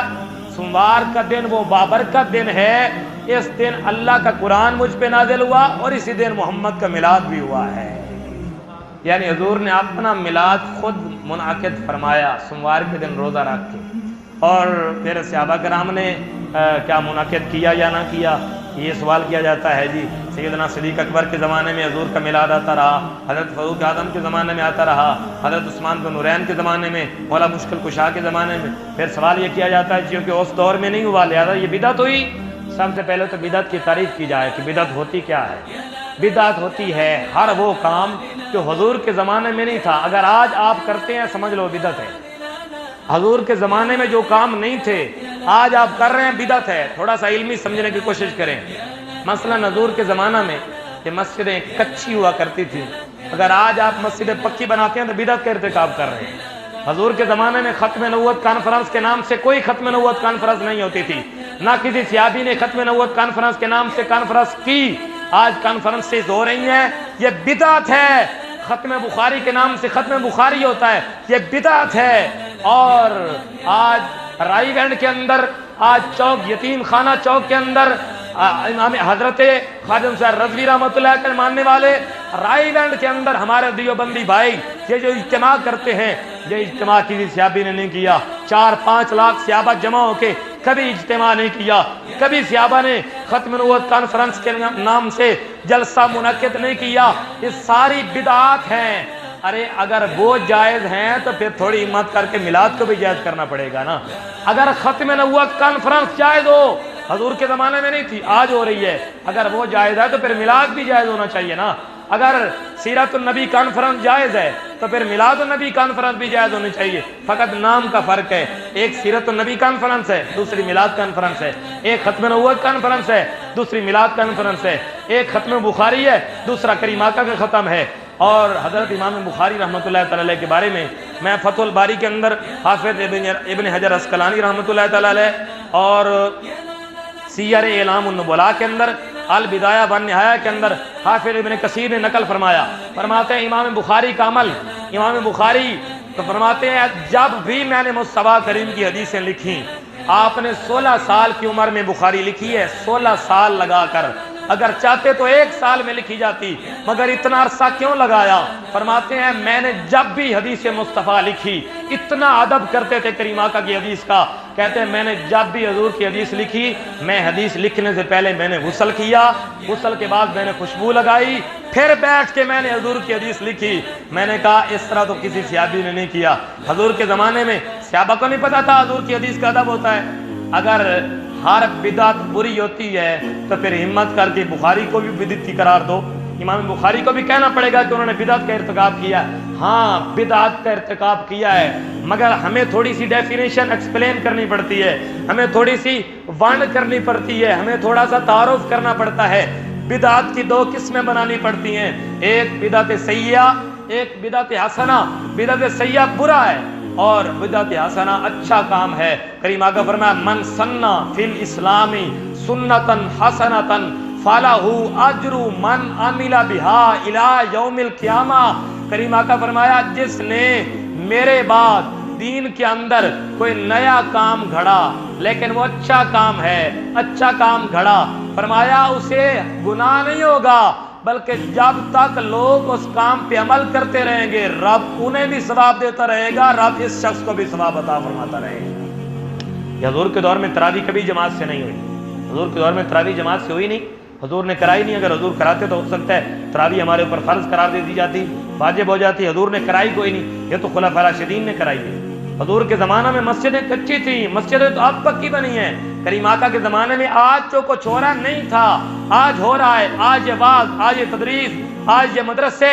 سوموار کا دن وہ بابرکت دن ہے، اس دن اللہ کا قرآن مجھ پہ نازل ہوا اور اسی دن محمد کا میلاد بھی ہوا ہے۔ یعنی حضور نے اپنا میلاد خود منعقد فرمایا سوموار کے دن روزہ رکھ کے، اور پھر صحابہ کرام نے کیا منعقد کیا یا نہ کیا، یہ سوال کیا جاتا ہے۔ جی سیدنا صدیق اکبر کے زمانے میں حضور کا میلاد آتا رہا، حضرت فاروق اعظم کے زمانے میں آتا رہا، حضرت عثمان بن نورین کے زمانے میں، مولا مشکل کشا کے زمانے میں۔ پھر سوال یہ کیا جاتا ہے کیونکہ اس دور میں نہیں ہوا لہذا یہ بدعت ہوئی۔ سب سے پہلے تو بدعت کی تعریف کی جائے کہ بدعت ہوتی کیا ہے۔ بدعت ہوتی ہے ہر وہ کام جو حضور کے زمانے میں نہیں تھا، اگر آج آپ کرتے ہیں سمجھ لو بدعت ہے۔ حضور کے زمانے میں جو کام نہیں تھے آج آپ کر رہے ہیں بدعت ہے۔ تھوڑا سا علمی سمجھنے کی کوشش کریں۔ مثلا حضور کے زمانہ میں یہ مسجدیں کچی ہوا کرتی تھی، اگر آج آپ مسجدیں پکی بناتے ہیں تو بدعت کا ارتکاب کر رہے ہیں۔ حضور کے زمانے میں ختم نبوت کانفرنس کے نام سے کوئی ختم نبوت کانفرنس نہیں ہوتی تھی، نہ کسی صحابی نے ختم نبوت کانفرنس کے نام سے کانفرنس کی۔ آج کانفرنسز ہو رہی ہیں، یہ بدعت ہے۔ ختم بخاری کے نام سے ختم بخاری ہوتا ہے، یہ بدعت ہے۔ اور آج رائی گنج کے اندر، آج چوک یتیم خانہ چوک کے اندر امام حضرت خادم صاحب رضوی رحمۃ اللہ کے ماننے والے رائی گنج کے اندر ہمارے دیوبندی بھائی یہ جو اجتماع کرتے ہیں، یہ اجتماع کسی صحابی نے نہیں کیا۔ 4-5 لاکھ صحابہ جمع ہو کے کبھی اجتماع نہیں کیا، کبھی صحابہ نے ختم نبوت کانفرنس کے نام سے جلسہ منعقد نہیں کیا۔ یہ ساری بدعات ہیں۔ ارے اگر وہ جائز ہیں تو پھر تھوڑی ہمت کر کے میلاد کو بھی جائز کرنا پڑے گا نا۔ اگر ختم نبوت کانفرنس جائز ہو، حضور کے زمانے میں نہیں تھی آج ہو رہی ہے، اگر وہ جائز ہے تو پھر میلاد بھی جائز ہونا چاہیے نا۔ اگر سیرت النبی کانفرنس جائز ہے تو پھر میلاد النبی کانفرنس بھی جائز ہونی چاہیے، فقط نام کا فرق ہے۔ ایک سیرت النبی کانفرنس ہے، دوسری میلاد کانفرنس ہے۔ ایک ختم نبوت کانفرنس ہے، دوسری میلاد کانفرنس ہے۔ ایک ختم بخاری ہے، دوسرا کریم آقا کا ختم ہے۔ اور حضرت امام بخاری رحمۃ اللہ تعالی علیہ کے بارے میں میں فتح الباری کے اندر حافظ ابن حجر عسقلانی رحمۃ اللہ تعالی علیہ اور سیر اعلام النبلاء کے اندر البدایہ والنہایہ کے اندر حافظ ابن کثیر نے نقل فرماتے ہیں امام بخاری کا عمل، امام بخاری تو فرماتے ہیں جب بھی میں نے مصطفیٰ کریم کی حدیثیں لکھی، آپ نے 16 سال کی عمر میں بخاری لکھی ہے، 16 سال لگا کر اگر چاہتے تو 1 سال میں لکھی جاتی، مگر اتنا عرصہ کیوں لگایا؟ فرماتے ہیں میں نے جب بھی حدیث مصطفیٰ لکھی اتنا ادب کرتے تھے کریم آقا کی حدیث کا، کہتے ہیں میں نے جب بھی حضور کی حدیث لکھی، میں حدیث لکھنے سے پہلے میں نے غسل کیا، غسل کے بعد میں نے خوشبو لگائی، پھر بیٹھ کے میں نے حضور کی حدیث لکھی۔ میں نے کہا اس طرح تو کسی صحابی نے نہیں کیا۔ حضور کے زمانے میں صحابہ کو نہیں پتا تھا حضور کی حدیث کا ادب ہوتا ہے۔ اگر ہر بدعت بری ہوتی ہے تو پھر ہمت کر کے بخاری کو بھی بدعتی قرار دو، امام بخاری کو بھی کہنا پڑے گا کہ انہوں نے بدعت کا ارتکاب کیا۔ ہاں بدعت کا ارتکاب کیا ہے، مگر ہمیں تھوڑی سی ڈیفینیشن ایکسپلین کرنی پڑتی ہے، ہمیں تھوڑی سی ونڈ کرنی پڑتی ہے، ہمیں تھوڑا سا تعارف کرنا پڑتا ہے۔ بدعت کی 2 قسمیں بنانی پڑتی ہیں، ایک بدعت سیئہ، ایک بدعت حسنہ۔ بدعت سیئہ برا ہے اور بدعت حسنہ اچھا کام ہے۔ کریم آقا فرمایا من سنّا فی الاسلام سنتن حسنتن فلہ اجر من عمل بها الی یوم القیامہ۔ کریم آقا فرمایا جس نے میرے بعد دین کے اندر کوئی نیا کام گھڑا لیکن وہ اچھا کام ہے، اچھا کام گھڑا، فرمایا اسے گناہ نہیں ہوگا، بلکہ جب تک لوگ اس کام پہ عمل کرتے رہیں گے رب انہیں بھی ثواب دیتا رہے گا، رب اس شخص کو بھی ثواب عطا فرماتا رہے گا۔ یہ حضور کے دور میں تراویح کبھی جماعت سے نہیں ہوئی، حضور کے دور میں تراویح جماعت سے ہوئی نہیں، حضور نے کرائی نہیں۔ اگر حضور کراتے تو ہو سکتا ہے تراویح ہمارے اوپر فرض قرار دے دی جاتی، واجب ہو جاتی، حضور نے کرائی کوئی نہیں، یہ تو خلفاء راشدین نے کرائی ہے۔ حضور کے زمانہ میں مسجدیں کچی تھیں، مسجدیں تو اب پکی بنی ہیں۔ کریم آقا کے زمانے میں آج جو کچھ ہو رہا نہیں تھا، آج ہو رہا ہے۔ آج یہ واعظ، آج یہ تدریس، آج یہ مدرسے،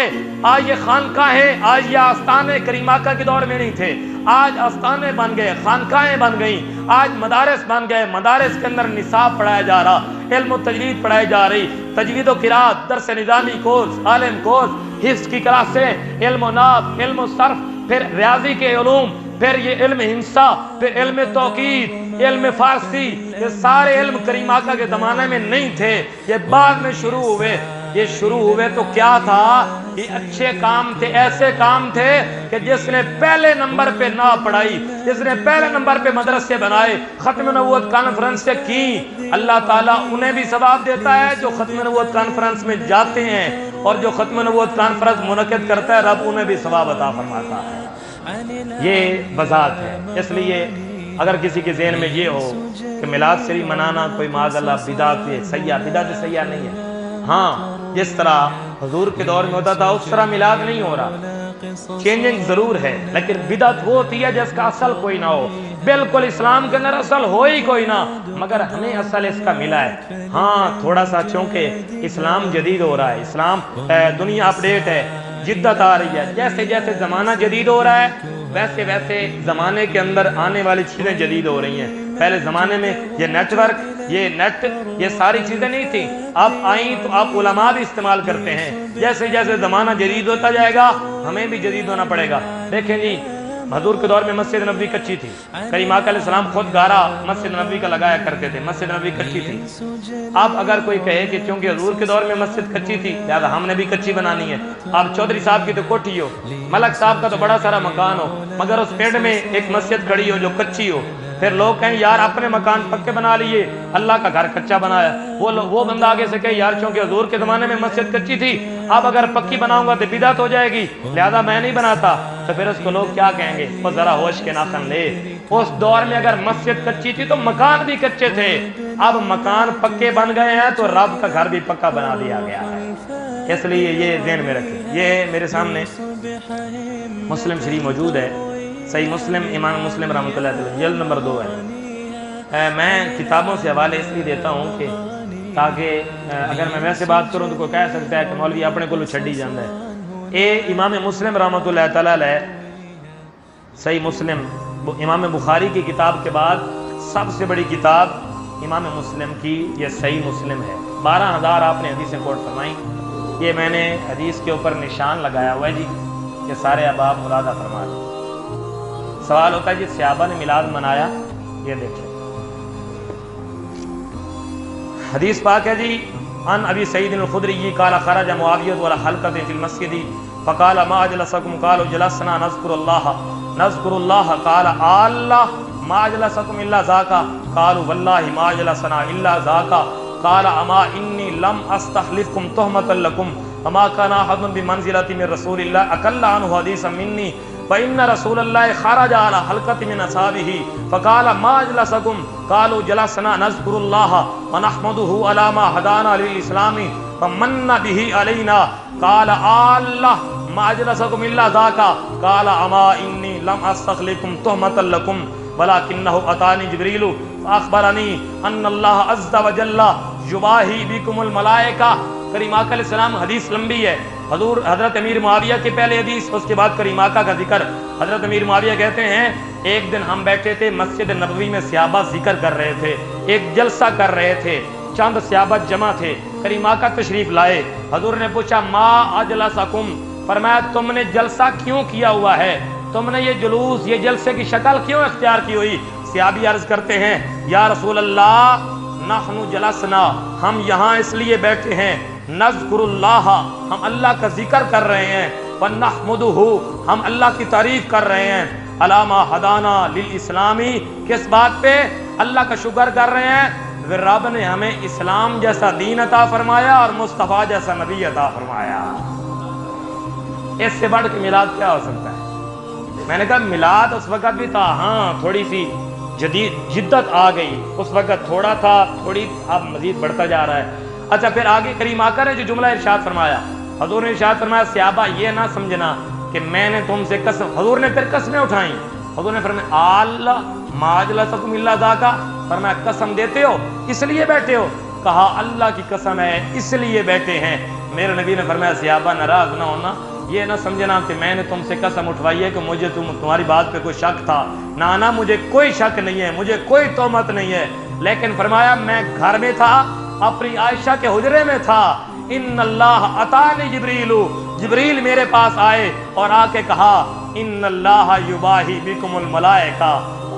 آج یہ خانقاہیں، آج یہ آستانے کریم آقا کے دور میں نہیں تھے۔ آج آستانے بن گئے، خانقاہیں بن گئیں، آج مدارس بن گئے، مدارس کے اندر نصاب پڑھایا جا رہا، علم و تجوید پڑھائی جا رہی، تجوید و قرات، درس نظامی کورس، عالم کورس، حفظ کی کلاسیں، علم و نحو، علم و صرف، پھر ریاضی کے علوم، پھر یہ علم ہندسہ، پھر علم توقید، علم فارسی، یہ سارے علم کریم آقا کے زمانے میں نہیں تھے، یہ بعد میں شروع ہوئے۔ یہ شروع ہوئے تو کیا تھا؟ یہ اچھے کام تھے، ایسے کام تھے کہ جس نے پہلے نمبر پہ نہ پڑھائی، جس نے پہلے نمبر پہ مدرسے بنائے، ختم نبوت کانفرنس سے کی، اللہ تعالیٰ انہیں بھی ثواب دیتا ہے جو ختم نبوت کانفرنس میں جاتے ہیں، اور جو ختم نبوت کانفرنس منعقد کرتا ہے رب انہیں بھی ثواب عطا فرماتا ہے۔ یہ بذات ہے۔ اس لیے اگر کسی کے ذہن میں یہ ہو کہ میلاد شریف منانا کوئی معاذ اللہ بدعت سیاح، بدعت سیاح نہیں ہے۔ ہاں جس طرح حضور کے دور میں ہوتا تھا اس طرح میلاد نہیں ہو رہا، چینجنگ ضرور ہے، لیکن بدعت وہ ہوتی ہے جس کا اصل کوئی نہ ہو، بالکل اسلام کے اندر اصل ہو ہی کوئی نہ، مگر ہمیں اصل اس کا ملا ہے۔ ہاں تھوڑا سا چونکہ اسلام جدید ہو رہا ہے، اسلام دنیا اپڈیٹ ہے، جدت آ رہی ہے، جیسے جیسے زمانہ جدید ہو رہا ہے ویسے ویسے زمانے کے اندر آنے والی چیزیں جدید ہو رہی ہیں۔ پہلے زمانے میں یہ نیٹ ورک، یہ نیٹ، یہ ساری چیزیں نہیں تھیں، اب آئیں تو آپ علماء بھی استعمال کرتے ہیں۔ جیسے جیسے زمانہ جدید ہوتا جائے گا ہمیں بھی جدید ہونا پڑے گا۔ دیکھیں جی حضور کے دور میں مسجد نبوی کچی تھی، کریم آقا علیہ السلام خود گارا مسجد نبوی کا لگایا کرتے تھے، مسجد نبوی کچی تھی۔ اب اگر کوئی کہے کہ چونکہ حضور کے دور میں مسجد کچی تھی لہذا ہم نے بھی کچی بنانی ہے، اب چودھری صاحب کی تو کوٹھی ہو، ملک صاحب کا تو بڑا سارا مکان ہو، مگر اس پیڑ میں ایک مسجد کھڑی ہو جو کچی ہو، پھر لوگ کہیں یار اپنے مکان پکے بنا لیے، اللہ کا گھر کچا بنایا۔ وہ بندہ آگے سے کہے یار چونکہ حضور کے زمانے میں مسجد کچی تھی اب اگر پکی بناؤں گا تو بدعت ہو جائے گی لہذا میں نہیں بناتا، تو پھر اس کو لوگ کیا کہیں گے؟ وہ ذرا ہوش کے ناخن لے، اس دور میں اگر مسجد کچی تھی تو مکان بھی کچے تھے، اب مکان پکے بن گئے ہیں تو رب کا گھر بھی پکا بنا دیا گیا ہے۔ اس لیے یہ ذہن میں رکھیں۔ یہ میرے سامنے مسلم شریف موجود ہے، صحیح مسلم، امام مسلم رحمۃ اللہ علیہ جلد نمبر 2 ہے۔ میں کتابوں سے حوالے اس لیے دیتا ہوں کہ تاکہ اگر میں ویسے بات کروں تو کوئی کہہ سکتا ہے کہ مولوی اپنے کو چھڈی جاندہ ہے۔ اے امام مسلم رحمۃ اللہ تعالیٰ علیہ صحیح مسلم، امام بخاری کی کتاب کے بعد سب سے بڑی کتاب امام مسلم کی یہ صحیح مسلم ہے۔ 12,000 آپ نے حدیثیں کوٹ فرمائیں، یہ میں نے حدیث کے اوپر نشان لگایا ہوا ہے جی، یہ سارے اب آپ مرادہ فرما لیں۔ سوال ہوتا ہے جی صحابہ نے میلاد منایا، یہ دیکھیں حدیث پاک ہے جی، ان ابی سعید الخدری قال خرج معاویہ ولا حلقۃ فی المسجد فقال ما اجلسکم قالوا جلسنا نذكر الله قال الله ما اجلسکم الا ذاک قالوا والله ما اجلسنا الا ذاک قال اما انی لم استخلفکم تہمۃ لکم وما كان احد بمنزلۃ من رسول اللہ اقل عنہ حدیثا منی فإن رسول اللہ خرج على حلقة من اصحابه فقال ما اجلسكم قالوا جلسنا نذكر الله ونحمده على ما هدانا للإسلام فمن به علينا قال الله ما اجلسكم الا ذاك قال اما انی لم استخلفکم تہمۃ لکم ولكنه اتاني جبريل فاخبرني ان الله عز وجل یباہی بکم الملائکہ. کریم آقا علیہ السلام، حدیث لمبی ہے، حضور حضرت امیر معاویہ کی پہلے حدیث، اس کے بعد کریم آقا کا ذکر. حضرت امیر معاویہ کہتے ہیں ایک دن ہم بیٹھے تھے مسجد نبوی میں، صحابہ ذکر کر رہے تھے، ایک جلسہ کر رہے تھے، چند صحابہ جمع تھے، کریم آقا تشریف لائے. حضور نے پوچھا ما اجلسکم، فرمایا تم نے جلسہ کیوں کیا ہوا ہے، تم نے یہ جلوس، یہ جلسے کی شکل کیوں اختیار کی ہوئی. صحابی عرض کرتے ہیں یا رسول اللہ نحن جلسنا، ہم یہاں اس لیے بیٹھے ہیں، نذکر اللہ، ہم اللہ کا ذکر کر رہے ہیں، ونحمدہ، ہم اللہ کی تعریف کر رہے ہیں، علی ما ہدانا للاسلامی، کس بات پہ، اللہ کا شکر کر رہے ہیں کہ رب نے ہمیں اسلام جیسا دین عطا فرمایا اور مصطفیٰ جیسا نبی عطا فرمایا. اس سے بڑھ کے میلاد کیا ہو سکتا ہے. میں نے کہا میلاد اس وقت بھی تھا، ہاں تھوڑی سی جدت آ گئی، اس وقت تھوڑا تھا، تھوڑی اب مزید بڑھتا جا رہا ہے. اچھا پھر آگے کریم آقا نے جو جملہ ارشاد فرمایا، حضور نے ارشاد فرمایا صحابہ یہ نہ سمجھنا کہ میں نے تم سے قسم، حضور نے پھر قسمیں اٹھائیں. حضور نے فرمایا اللہ ما اجلسکم الا ذاک، فرمایا قسم دیتے ہو اس لیے بیٹھے ہو، کہا اللہ کی قسم ہے اس لیے بیٹھے ہیں. میرے نبی نے فرمایا صحابہ ناراض نہ ہونا، یہ نہ سمجھنا کہ میں نے تم سے قسم اٹھوائی ہے کہ مجھے تمہاری بات پہ کوئی شک تھا، نہ مجھے کوئی شک نہیں ہے، مجھے کوئی تہمت نہیں ہے. لیکن فرمایا میں گھر میں تھا، اپنی عائشہ کے حجرے میں تھا، ان اللہ اتانی جبریل، جبریل میرے پاس آئے اور آ کے کہا ان اللہ یباہی بکم الملائکہ.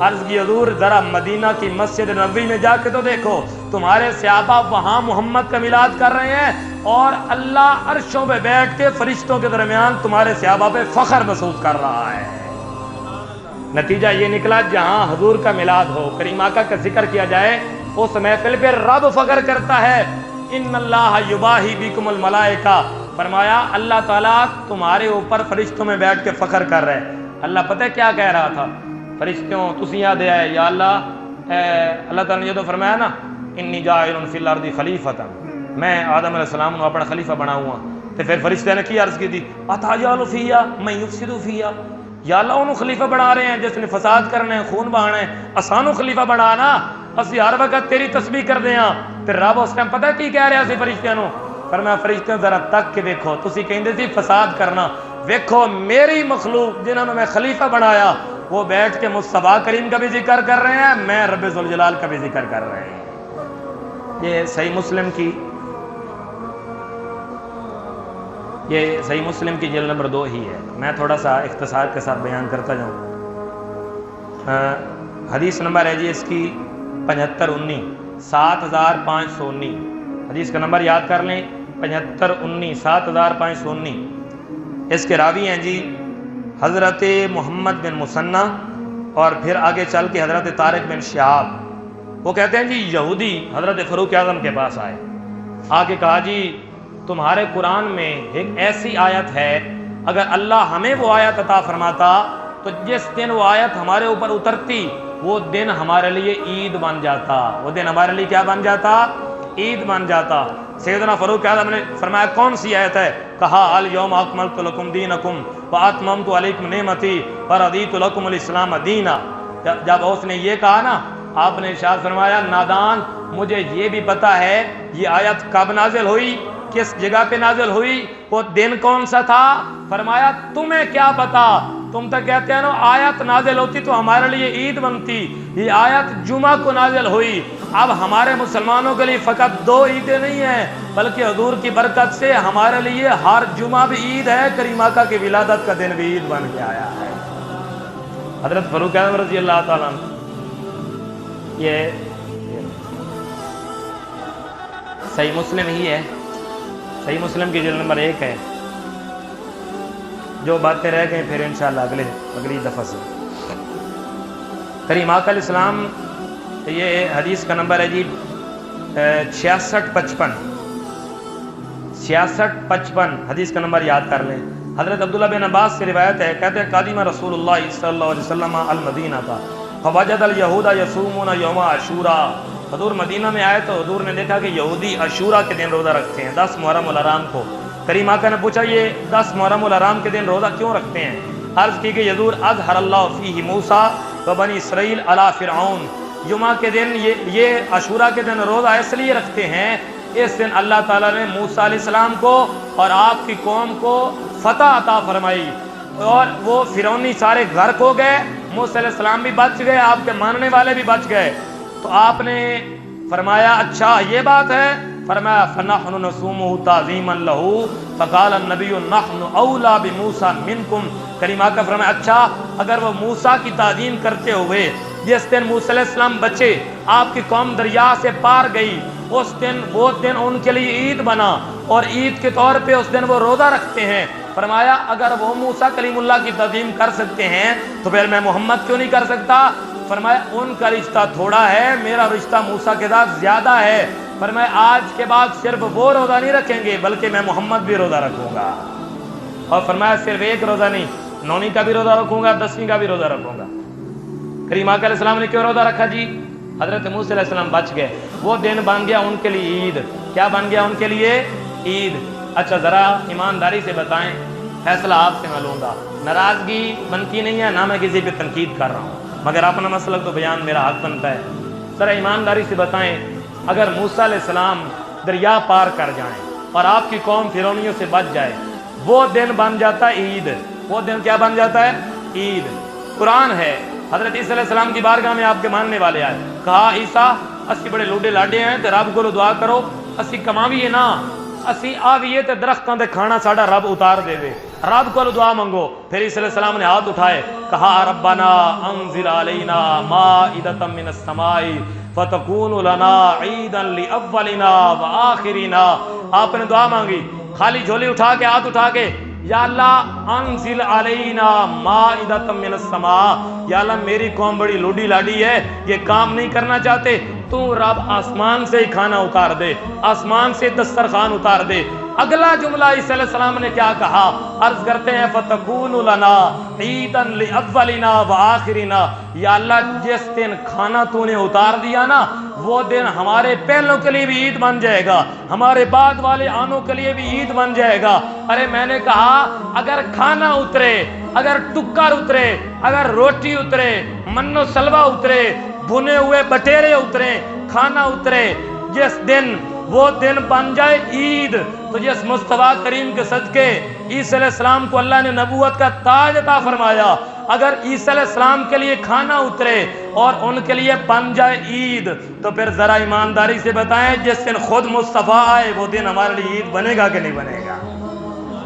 عرض کی حضور ذرا مدینہ کی مسجد نبوی میں جا کے تو دیکھو، تمہارے صحابہ وہاں محمد کا میلاد کر رہے ہیں اور اللہ عرشوں پہ بیٹھ کے فرشتوں کے درمیان تمہارے صحابہ پہ فخر محسوس کر رہا ہے. نتیجہ یہ نکلا جہاں حضور کا میلاد ہو، کریم آقا کا ذکر کیا جائے، اس محفل پہ رب فخر کرتا ہے. ان اللہ یباہی بکم الملائکہ، فرمایا اللہ تعالیٰ تمہارے اوپر فرشتوں میں بیٹھ کے فخر کر رہے. اللہ پتہ کیا کہہ رہا تھا فرشتوں، تسی یاد آئے یا اللہ، اللہ تعالیٰ نے یہ تو فرمایا نا انی جاعل فی الارض خلیفۃ، میں آدم علیہ السلام کو اپنا خلیفہ بناؤں گا. تو پھر فرشتے نے کی عرض کی تھی اتجعل فیہا من یفسد فیہا، یا اللہ انہوں خلیفہ بنا رہے ہیں جس نے فساد کرنا ہے، خون بہانا ہے، آسانوں خلیفہ بنانا، اسی ہر وقت تیری تسبیح کر دیں. پھر رب اس ٹائم پتہ کی کہہ رہا سی فرشتیاں نو، فرمایا فرشتوں ذرا تک کے دیکھو، تسی کہندے سی فساد کرنا، ویکھو میری مخلوق جنہوں نے میں خلیفہ بنایا وہ بیٹھ کے مصطفیٰ کریم کا بھی ذکر کر رہے ہیں، میں رب ذوالجلال کا بھی ذکر کر رہے ہیں. یہ صحیح مسلم کی جلد نمبر 2 ہی ہے. میں تھوڑا سا اختصار کے ساتھ بیان کرتا جاؤں. حدیث نمبر ہے جی اس کی 7519، 7519. حدیث کا نمبر یاد کر لیں، 7519، 7519. اس کے راوی ہیں جی حضرت محمد بن مثنى اور پھر آگے چل کے حضرت طارق بن شہاب. وہ کہتے ہیں جی یہودی حضرت فاروق اعظم کے پاس آئے، آگے کہا جی تمہارے قرآن میں ایک ایسی آیت ہے، اگر اللہ ہمیں وہ آیت عطا فرماتا تو جس دن وہ آیت ہمارے اوپر اترتی وہ دن ہمارے لیے عید بن جاتا، وہ دن ہمارے لیے کیا بن جاتا؟ عید بن جاتا. سیدنا فاروق اعظم نے فرمایا کون سی آیت ہے؟ کہا الیوم اکملت لکم دینکم واتممت علیکم نعمتی ورضیت لکم الاسلام دینا. جب اس نے یہ کہا نا، آپ نے ارشاد فرمایا نادان، مجھے یہ بھی پتا ہے یہ آیت کب نازل ہوئی، کس جگہ پہ نازل ہوئی، وہ دن کون سا تھا. فرمایا تمہیں کیا پتا، تم تو کہتے ہیں نا آیت نازل ہوتی تو ہمارے لیے عید بنتی، یہ آیت جمعہ کو نازل ہوئی. اب ہمارے مسلمانوں کے لیے فقط 2 عیدیں نہیں ہیں بلکہ حضور کی برکت سے ہمارے لیے ہر جمعہ بھی عید ہے، کریم آقا کی ولادت کا دن بھی عید بن کے آیا ہے. حضرت فاروق اعظم رضی اللہ تعالیٰ عنہ، یہ صحیح مسلم ہی ہے، صحیح مسلم کی جلد نمبر 1 ہے. جو باتیں رہ گئیں پھر انشاءاللہ اگلی دفعہ سے. کریم آقا علیہ السلام، یہ حدیث کا نمبر ہے جی 66-55 حدیث کا نمبر یاد کر لیں. حضرت عبداللہ بن عباس سے روایت ہے، کہتے ہیں قادم رسول اللہ صلی اللہ علیہ وسلم المدینہ تھا فوجد الیہود یصومون یوم عاشوراء. حضور مدینہ میں آئے تو حضور نے دیکھا کہ یہودی عاشوراء کے دن روزہ رکھتے ہیں، 10 محرم الحرام کو. کریم آقا نے پوچھا یہ 10 محرم الحرام کے دن روزہ کیوں رکھتے ہیں؟ عرض کی کہ حضور اظہر اللہ فیہ موسیٰ و بنی اسرائیل علی فرعون. جمعہ کے دن یہ عاشوراء کے دن روزہ اس لیے رکھتے ہیں، اس دن اللہ تعالیٰ نے موسیٰ علیہ السلام کو اور آپ کی قوم کو فتح عطا فرمائی اور وہ فرعونی سارے غرق ہو گئے. موسیٰ علیہ السلام بھی بچ گئے، آپ کے ماننے والے بھی بچ گئے. تو آپ نے فرمایا اچھا یہ بات ہے؟ فرمایا فنحن نصومہ تعظیما لہ فقال النبی نحن اولی بموسیٰ منکم. کریم آقا فرمایا اچھا اگر وہ موسیٰ کی تعظیم کرتے ہوئے جس دن موسیٰ علیہ السلام بچے، آپ کی قوم دریا سے پار گئی، اس دن وہ دن ان کے لیے عید بنا اور عید کے طور پہ اس دن وہ روزہ رکھتے ہیں. فرمایا اگر وہ موسیٰ کلیم اللہ کی تعظیم کر سکتے ہیں تو پھر میں محمد کیوں نہیں کر سکتا؟ فرمایا ان کا رشتہ تھوڑا ہے، میرا رشتہ موسیٰ کے ساتھ زیادہ ہے. فرمایا آج کے بعد صرف وہ روزہ نہیں رکھیں گے بلکہ میں محمد بھی روزہ رکھوں گا. اور فرمایا صرف ایک روزہ نہیں، 9ویں کا بھی روزہ رکھوں گا، 10ویں کا بھی روزہ رکھوں گا. کریم آقا علیہ السلام نے کیوں روزہ رکھا جی؟ حضرت موسیٰ علیہ السلام بچ گئے، وہ دن بن گیا ان کے لیے عید. کیا بن گیا ان کے لیے؟ عید. اچھا ذرا ایمانداری سے بتائیں، فیصلہ آپ سے میں لوں گا، ناراضگی بنتی نہیں ہے، نہ میں کسی پہ تنقید کر رہا ہوں، مگر اپنا مسئلہ تو بیان میرا حق بنتا ہے. ذرا ایمانداری سے بتائیں اگر موسیٰ علیہ السلام دریا پار کر جائیں اور آپ کی قوم فرعونیوں سے بچ جائے، وہ دن بن جاتا ہے عید. وہ دن کیا بن جاتا ہے؟ عید. قرآن ہے، حضرت عیسیٰ علیہ السلام کی بارگاہ میں آپ کے ماننے والے آئے، کہا عیسیٰ اسی بڑے لوڈے لاڈے ہیں تے رب کو دعا کرو اسی کماویے نا، اسی آویے تے درختاں دے کھانا ساڈا رب اتار دے دے، رب کو دعا منگو. پھر عیسیٰ علیہ السلام نے ہاتھ اٹھائے، کہا ربنا انزل علینا مائدۃ من السماء فتکون لنا عیدا لاولنا وآخرنا. آپ نے دعا مانگی، خالی جھولی اٹھا کے ہاتھ اٹھا کے، یا اللہ انزل علینا مائدۃ من السماء، یا اللہ میری قوم بڑی لوڈی لاڈی ہے، یہ کام نہیں کرنا چاہتے، تو رب آسمان سے ہی کھانا اتار دے، آسمان سے دسترخوان اتار دے. اگلا جملہ عیسیٰ علیہ السلام نے کیا کہا؟ عرض کرتے ہیں فتکون لنا عیدا لاولنا وآخرنا. یا اللہ جس دن کھانا تو نے اتار دیا نا، وہ دن ہمارے پہلوں کے لیے بھی عید بن جائے گا، ہمارے بعد والے آنوں کے لیے بھی عید بن جائے گا. ارے میں نے کہا اگر کھانا اترے، اگر ٹکر اترے، اگر روٹی اترے، من و سلوہ اترے، بھنے ہوئے بٹیرے اترے، کھانا اترے، جس دن وہ دن بن جائے عید، تو جس مصطفیٰ کریم کے صدقے عیسیٰ علیہ السلام کو اللہ نے نبوت کا تاج عطا فرمایا، اگر عیسیٰ علیہ السلام کے لیے کھانا اترے اور ان کے لیے بن جائے عید، تو پھر ذرا ایمانداری سے بتائیں جس دن خود مصطفیٰ آئے وہ دن ہمارے لیے عید بنے گا کہ نہیں بنے گا؟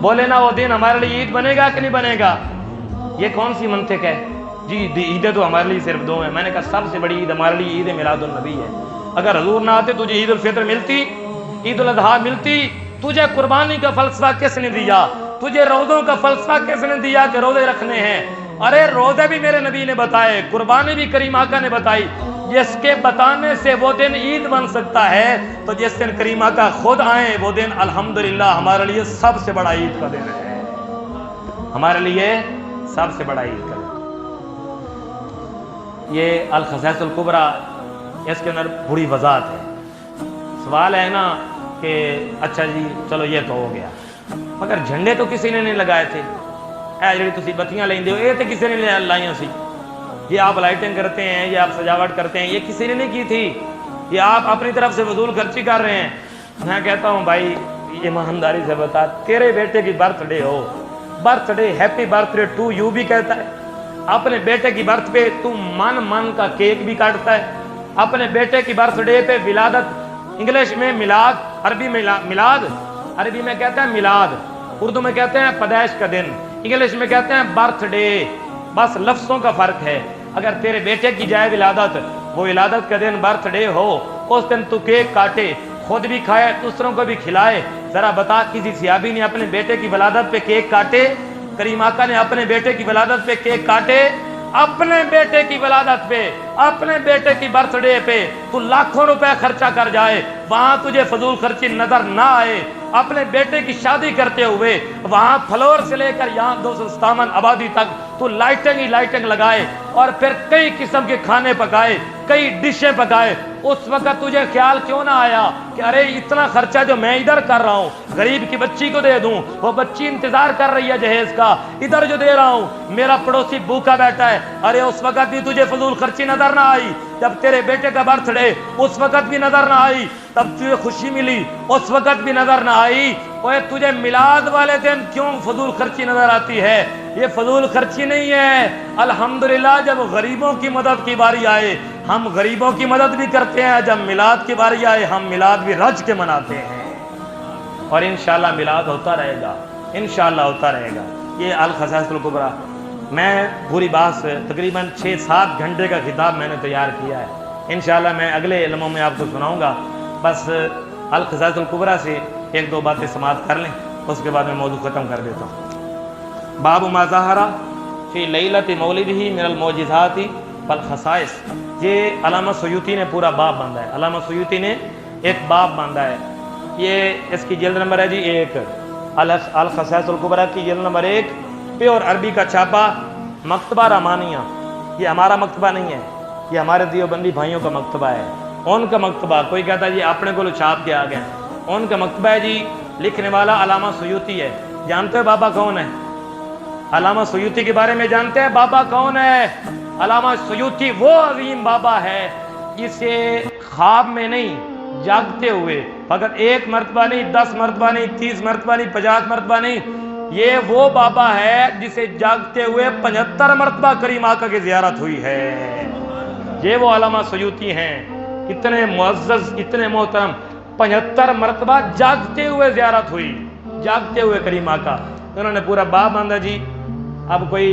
بولے نا وہ دن ہمارے لیے عید بنے گا کہ نہیں بنے گا؟ یہ کون سی منطق ہے جی؟ عیدیں تو ہمارے لیے صرف 2 ہیں. میں نے کہا سب سے بڑی عید ہمارے لیے عید میلاد النبی ہے. اگر حضور نہ آتے تجھے عید الفطر ملتی، عید الاضحیٰ ملتی؟ تجھے قربانی کا فلسفہ کس نے دیا؟ تجھے روزوں کا فلسفہ کس نے دیا کہ روزے رکھنے ہیں؟ ارے روزے بھی میرے نبی نے بتائے، قربانی بھی کریم آقا نے بتائی. جس کے بتانے سے وہ دن عید بن سکتا ہے، تو جس دن کریم آقا خود آئیں وہ دن الحمدللہ ہمارے لیے سب سے بڑا عید کا دن ہے، ہمارے لیے سب سے بڑا عید کا دن. یہ الخصائص الکبریٰ، اس کے اندر بڑی وضاحت ہے. سوال ہے نا کہ اچھا جی چلو یہ تو ہو گیا، مگر جھنڈے تو کسی نے نہیں لگائے تھے. اے جڑی تسی بتیاں لیندے ہو یہ تو کسی نے لائیاں سی. یہ آپ لائٹنگ کرتے ہیں، یہ آپ سجاوٹ کرتے ہیں، یہ کسی نے نہیں کی تھی. یہ آپ اپنی طرف سے فضول خرچی کر رہے ہیں. میں کہتا ہوں بھائی ایمانداری سے بتا، تیرے بیٹے کی برتھ ڈے ہو، birthday happy birthday to you بھی کہتا ہے، اپنے بیٹے کی برتھ پہ تو من کا کیک بھی کاٹتا ہے، اپنے بیٹے کی برتھ ڈے پہ ولادت، انگلش میں میلاد، عربی میں میلاد، عربی میں کہتے ہیں میلاد، اردو میں کہتے ہیں پیدائش کا دن، انگلش میں کہتے ہیں برتھ ڈے. بس لفظوں کا فرق ہے. اگر تیرے بیٹے کی جائے ولادت، وہ ولادت کا دن برتھ ڈے ہو، اس دن تو کیک کاٹے، خود بھی کھائے، دوسروں کو بھی کھلائے. ذرا بتا کسی صحابی نے اپنے بیٹے کی ولادت پہ کیک کاٹے؟ کریم آقا نے اپنے بیٹے کی ولادت پہ کیک کاٹے؟ اپنے بیٹے کی ولادت پہ، اپنے بیٹے کی برتھ ڈے پہ تو لاکھوں روپے خرچہ کر جائے، وہاں تجھے فضول خرچی نظر نہ آئے. اپنے بیٹے کی شادی کرتے ہوئے وہاں فلور سے لے کر یہاں 257 آبادی تک تو لائٹنگ ہی لائٹنگ لگائے اور پھر کئی قسم کے کھانے پکائے, کئی ڈشیں پکائے. اس وقت تجھے خیال کیوں نہ آیا کہ ارے اتنا خرچہ جو میں ادھر کر رہا ہوں غریب کی بچی کو دے دوں, وہ بچی انتظار کر رہی ہے جہیز کا, ادھر جو دے رہا ہوں میرا پڑوسی بھوکا بیٹھا ہے. ارے اس وقت بھی تجھے فضول خرچی نظر نہ آئی؟ جب تیرے بیٹے کا برتھ ڈے اس وقت بھی نظر نہ آئی؟ تب تجھے خوشی ملی اس وقت بھی نظر نہ آئی؟ اوے تجھے میلاد والے دن کیوں فضول خرچی نظر آتی ہے؟ یہ فضول خرچی نہیں ہے. الحمدللہ جب غریبوں کی مدد کی باری آئے ہم غریبوں کی مدد بھی کرتے ہیں, جب میلاد کی باری آئے ہم میلاد بھی رج کے مناتے ہیں. اور انشاءاللہ میلاد ہوتا رہے گا, انشاءاللہ ہوتا رہے گا. یہ الخصائص الکبریٰ میں پوری بات سے تقریباً 6-7 گھنٹے کا خطاب میں نے تیار کیا ہے. انشاءاللہ میں اگلے علموں میں آپ کو سناؤں گا. بس الخصائص الکبریٰ سے 1-2 باتیں سماعت کر لیں, اس کے بعد میں موضوع ختم کر دیتا ہوں. باب ما ظہر فی لیلۃ مولدہ من المعجزات والخصائص. یہ علامہ سیوطی نے پورا باب باندھا ہے. علامہ سیوطی نے ایک باب باندھا ہے. یہ اس کی جلد نمبر ہے جی 1, الخصائص الکبریٰ کی جلد نمبر 1, پیور عربی کا چھاپا, مکتبہ رحمانیہ. یہ ہمارا مکتبہ نہیں ہے, یہ ہمارے دیوبندی بھائیوں کا مکتبہ ہے. ان کا مکتبہ, کوئی کہتا ہے جی اپنے کو چھاپ کے آ گئے, ان کا مکتبہ ہے جی. لکھنے والا علامہ سیوطی ہے. جانتے ہیں بابا کون ہے؟ علامہ سیوطی کے بارے میں جانتے ہیں بابا کون ہے؟ علامہ سیوطی وہ عظیم بابا ہے جسے خواب میں نہیں, جاگتے ہوئے, فقط 1 مرتبہ نہیں, 10 مرتبہ نہیں, 30 مرتبہ نہیں, 50 مرتبہ نہیں, یہ وہ بابا ہے جسے جاگتے ہوئے 75 مرتبہ کریم آقا کی زیارت ہوئی ہے. یہ وہ علامہ سیوطی ہیں, اتنے معزز, اتنے محترم. 75 مرتبہ جاگتے ہوئے زیارت ہوئی, جاگتے ہوئے کریم آقا. انہوں نے پورا باب باندھا جی. اب کوئی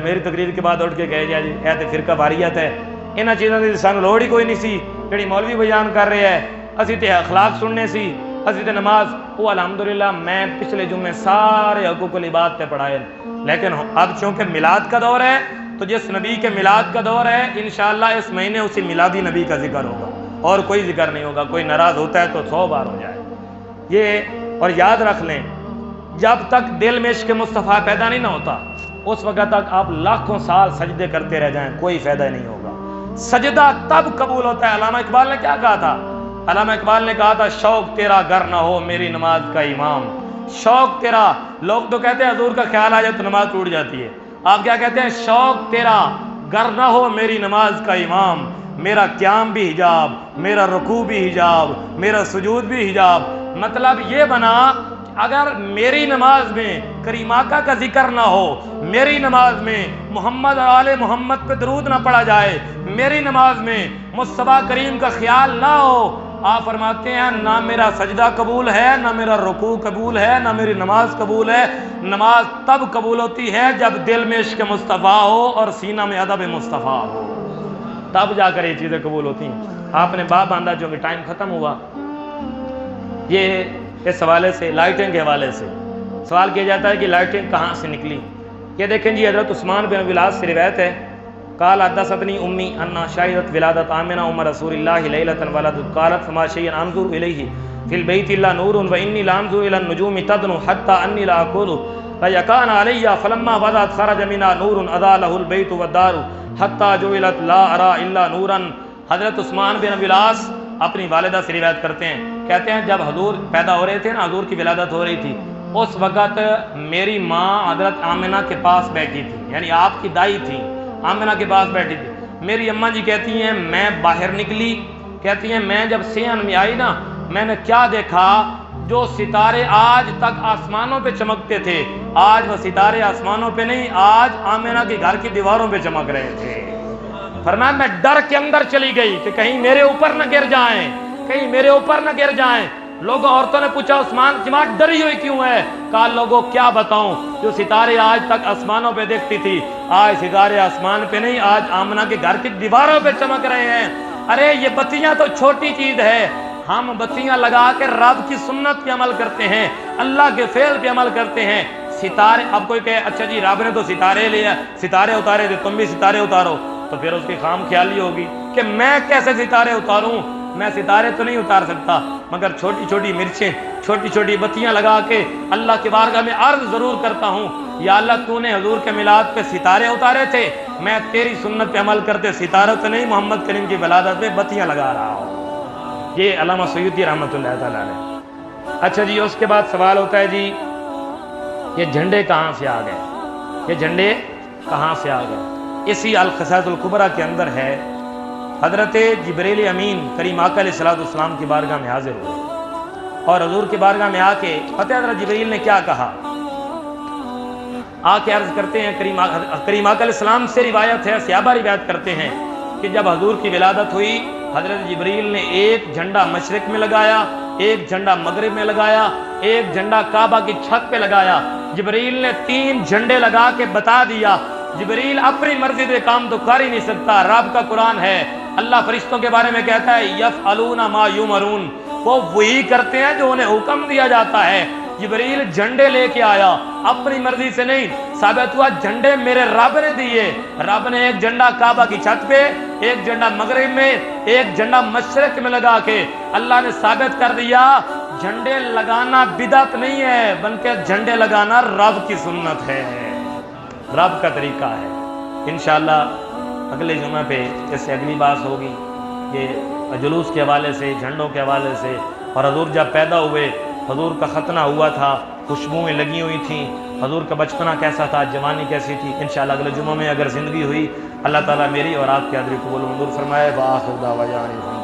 میری تقریر کے بعد اٹھ کے کہے جائے جی اے تے فرقہ واریت ہے, انہاں چیزاں دی سانوں لوڑ ہی کوئی نہیں سی جڑی مولوی بیان کر رہے ہیں. اسی تے اخلاق سننے سی, اسی تے نماز. وہ الحمدللہ میں پچھلے جمعے سارے حقوق العباد تے پڑھائے, لیکن اب چونکہ میلاد کا دور ہے تو جس نبی کے میلاد کا دور ہے انشاءاللہ اس مہینے اسی میلادی نبی کا ذکر ہوگا اور کوئی ذکر نہیں ہوگا. کوئی ناراض ہوتا ہے تو 100 بار ہو جائے. یہ اور یاد رکھ لیں, جب تک دل میں عشق مصطفیٰ پیدا نہیں نہ ہوتا اس وقت تک آپ لاکھوں سال سجدے کرتے رہ جائیں کوئی فائدہ نہیں ہوگا. سجدہ تب قبول ہوتا ہے. علامہ اقبال نے کیا کہا تھا؟ علامہ اقبال نے کہا تھا شوق تیرا گر نہ ہو میری نماز کا امام. شوق تیرا, لوگ تو کہتے ہیں حضور کا خیال آ جائے تو نماز ٹوٹ جاتی ہے. آپ کیا کہتے ہیں؟ شوق تیرا گر نہ ہو میری نماز کا امام. میرا قیام بھی حجاب, میرا رکوع بھی حجاب, میرا سجود بھی حجاب. مطلب یہ بنا اگر میری نماز میں کریم آقا کا ذکر نہ ہو, میری نماز میں محمد اور آل محمد پہ درود نہ پڑھا جائے, میری نماز میں مصطفیٰ کریم کا خیال نہ ہو, آپ فرماتے ہیں نہ میرا سجدہ قبول ہے, نہ میرا رکوع قبول ہے, نہ میری نماز قبول ہے. نماز تب قبول ہوتی ہے جب دل میں عشق مصطفیٰ ہو اور سینہ میں ادب مصطفیٰ ہو, تب جا کر یہ چیزیں قبول ہوتی ہیں. آپ نے باب باندھا جو کہ ٹائم ختم ہوا. یہ اس حوالے سے لائٹنگ کے حوالے سے سوال کیا جاتا ہے کہ لائٹنگ کہاں سے نکلی. یہ دیکھیں جی, حضرت عثمان بن ابی العاص سے روایت ہے, قال حدثتنی امی ان شاہدت ولادت آمنہ ام رسول اللہ لیلۃ ولدت قالت فما شیء انظر الیہ فی البیت الا نور وانی لانظر الی النجوم تدنو حتی انی لا اقول فیکان علی فلما بدت خرج منها نور اضاء له البیت والدار حتی جعلت لا ارى الا نورا. حضرت عثمان بن ابی العاص اپنی والدہ سے روایت کرتے ہیں, کہتے ہیں جب حضور پیدا ہو رہے تھے نا, حضور کی ولادت ہو رہی تھی, اس وقت میری ماں حضرت آمنہ کے پاس بیٹھی تھی, یعنی آپ کی دائی تھی, آمنہ کے پاس بیٹھی تھی. میری اماں جی کہتی ہیں میں باہر نکلی, کہتی ہیں میں جب صحن میں آئی نا میں نے کیا دیکھا, جو ستارے آج تک آسمانوں پہ چمکتے تھے آج وہ ستارے آسمانوں پہ نہیں, آج آمنہ کے گھر کی دیواروں پہ چمک رہے تھے. فرمایا میں ڈر کے اندر چلی گئی کہ کہیں میرے اوپر نہ گر جائیں, کہیں میرے اوپر نہ گر جائیں. لوگوں عورتوں نے پوچھا عثمان جماعت ڈری ہوئی کیوں ہے؟ کہا لوگوں کیا بتاؤں, جو ستارے آج تک آسمانوں پہ دیکھتی تھی آج ستارے آسمان پہ نہیں, آج آمنہ کے گھر کی دیواروں پہ چمک رہے ہیں. ارے یہ بتیاں تو چھوٹی چیز ہے, ہم بتیاں لگا کے رب کی سنت پہ عمل کرتے ہیں, اللہ کے فعل پہ عمل کرتے ہیں. ستارے, اب کوئی کہے اچھا جی رب نے تو ستارے لیا, ستارے اتارے تھے, تم بھی ستارے اتارو, تو پھر اس کی خام خیالی ہوگی کہ میں کیسے ستارے اتاروں, میں ستارے تو نہیں اتار سکتا، مگر چھوٹی چھوٹی مرچیں، چھوٹی چھوٹی بتیاں لگا کے اللہ کی بارگاہ میں عرض ضرور کرتا ہوں، یا اللہ تو نے حضور کے میلاد پہ ستارے اتارے تھے، میں تیری سنت پہ عمل کرتے ستاروں تو نہیں، محمد کریم کی ولادت پہ بتیاں لگا رہا ہوں۔ یہ علامہ سیوطی رحمۃ اللہ تعالیٰ نے۔ اچھا جی، اس کے بعد سوال ہوتا ہے جی یہ جھنڈے کہاں سے آ گئے، یہ جھنڈے کہاں سے آ گئے؟ اسی القصائد الکبریٰ کے اندر ہے، حضرت جبریل امین کریم آقا علیہ السلام کی بارگاہ میں حاضر ہوئے اور حضور کی بارگاہ میں آ کے پتہ ہے حضرت جبریل نے کیا کہا؟ آ کے عرض کرتے ہیں، کریم آقا علیہ السلام سے روایت ہے، صحابہ روایت کرتے ہیں کہ جب حضور کی ولادت ہوئی، حضرت جبریل نے ایک جھنڈا مشرق میں لگایا، ایک جھنڈا مغرب میں لگایا، ایک جھنڈا کعبہ کی چھت پہ لگایا۔ جبریل نے 3 جھنڈے لگا کے بتا دیا، جبریل اپنی مرضی سے کام تو کر ہی نہیں سکتا، رب کا قرآن ہے، اللہ فرشتوں کے بارے میں کہتا ہے یفعلون ما یؤمرون، وہ وہی کرتے ہیں جو انہیں حکم دیا جاتا ہے۔ جبریل جھنڈے لے کے آیا، اپنی مرضی سے نہیں، ثابت ہوا جھنڈے میرے رب نے دیے۔ رب نے ایک جھنڈا کعبہ کی چھت پہ، ایک جھنڈا مغرب میں، ایک جھنڈا مشرق میں لگا کے اللہ نے ثابت کر دیا جھنڈے لگانا بدعت نہیں ہے، بلکہ جھنڈے لگانا رب کی سنت ہے، رب کا طریقہ ہے۔ انشاءاللہ اگلے جمعہ پہ اس سے اگلی بات ہوگی، یہ جلوس کے حوالے سے، جھنڈوں کے حوالے سے، اور حضور جب پیدا ہوئے، حضور کا ختنہ ہوا تھا، خوشبوئیں لگی ہوئی تھیں، حضور کا بچپنا کیسا تھا، جوانی کیسی تھی۔ انشاءاللہ اگلے جمعہ میں اگر زندگی ہوئی، اللہ تعالیٰ میری اور آپ کی حاضری قبول و منظور فرمائے۔ وآخر دعوانا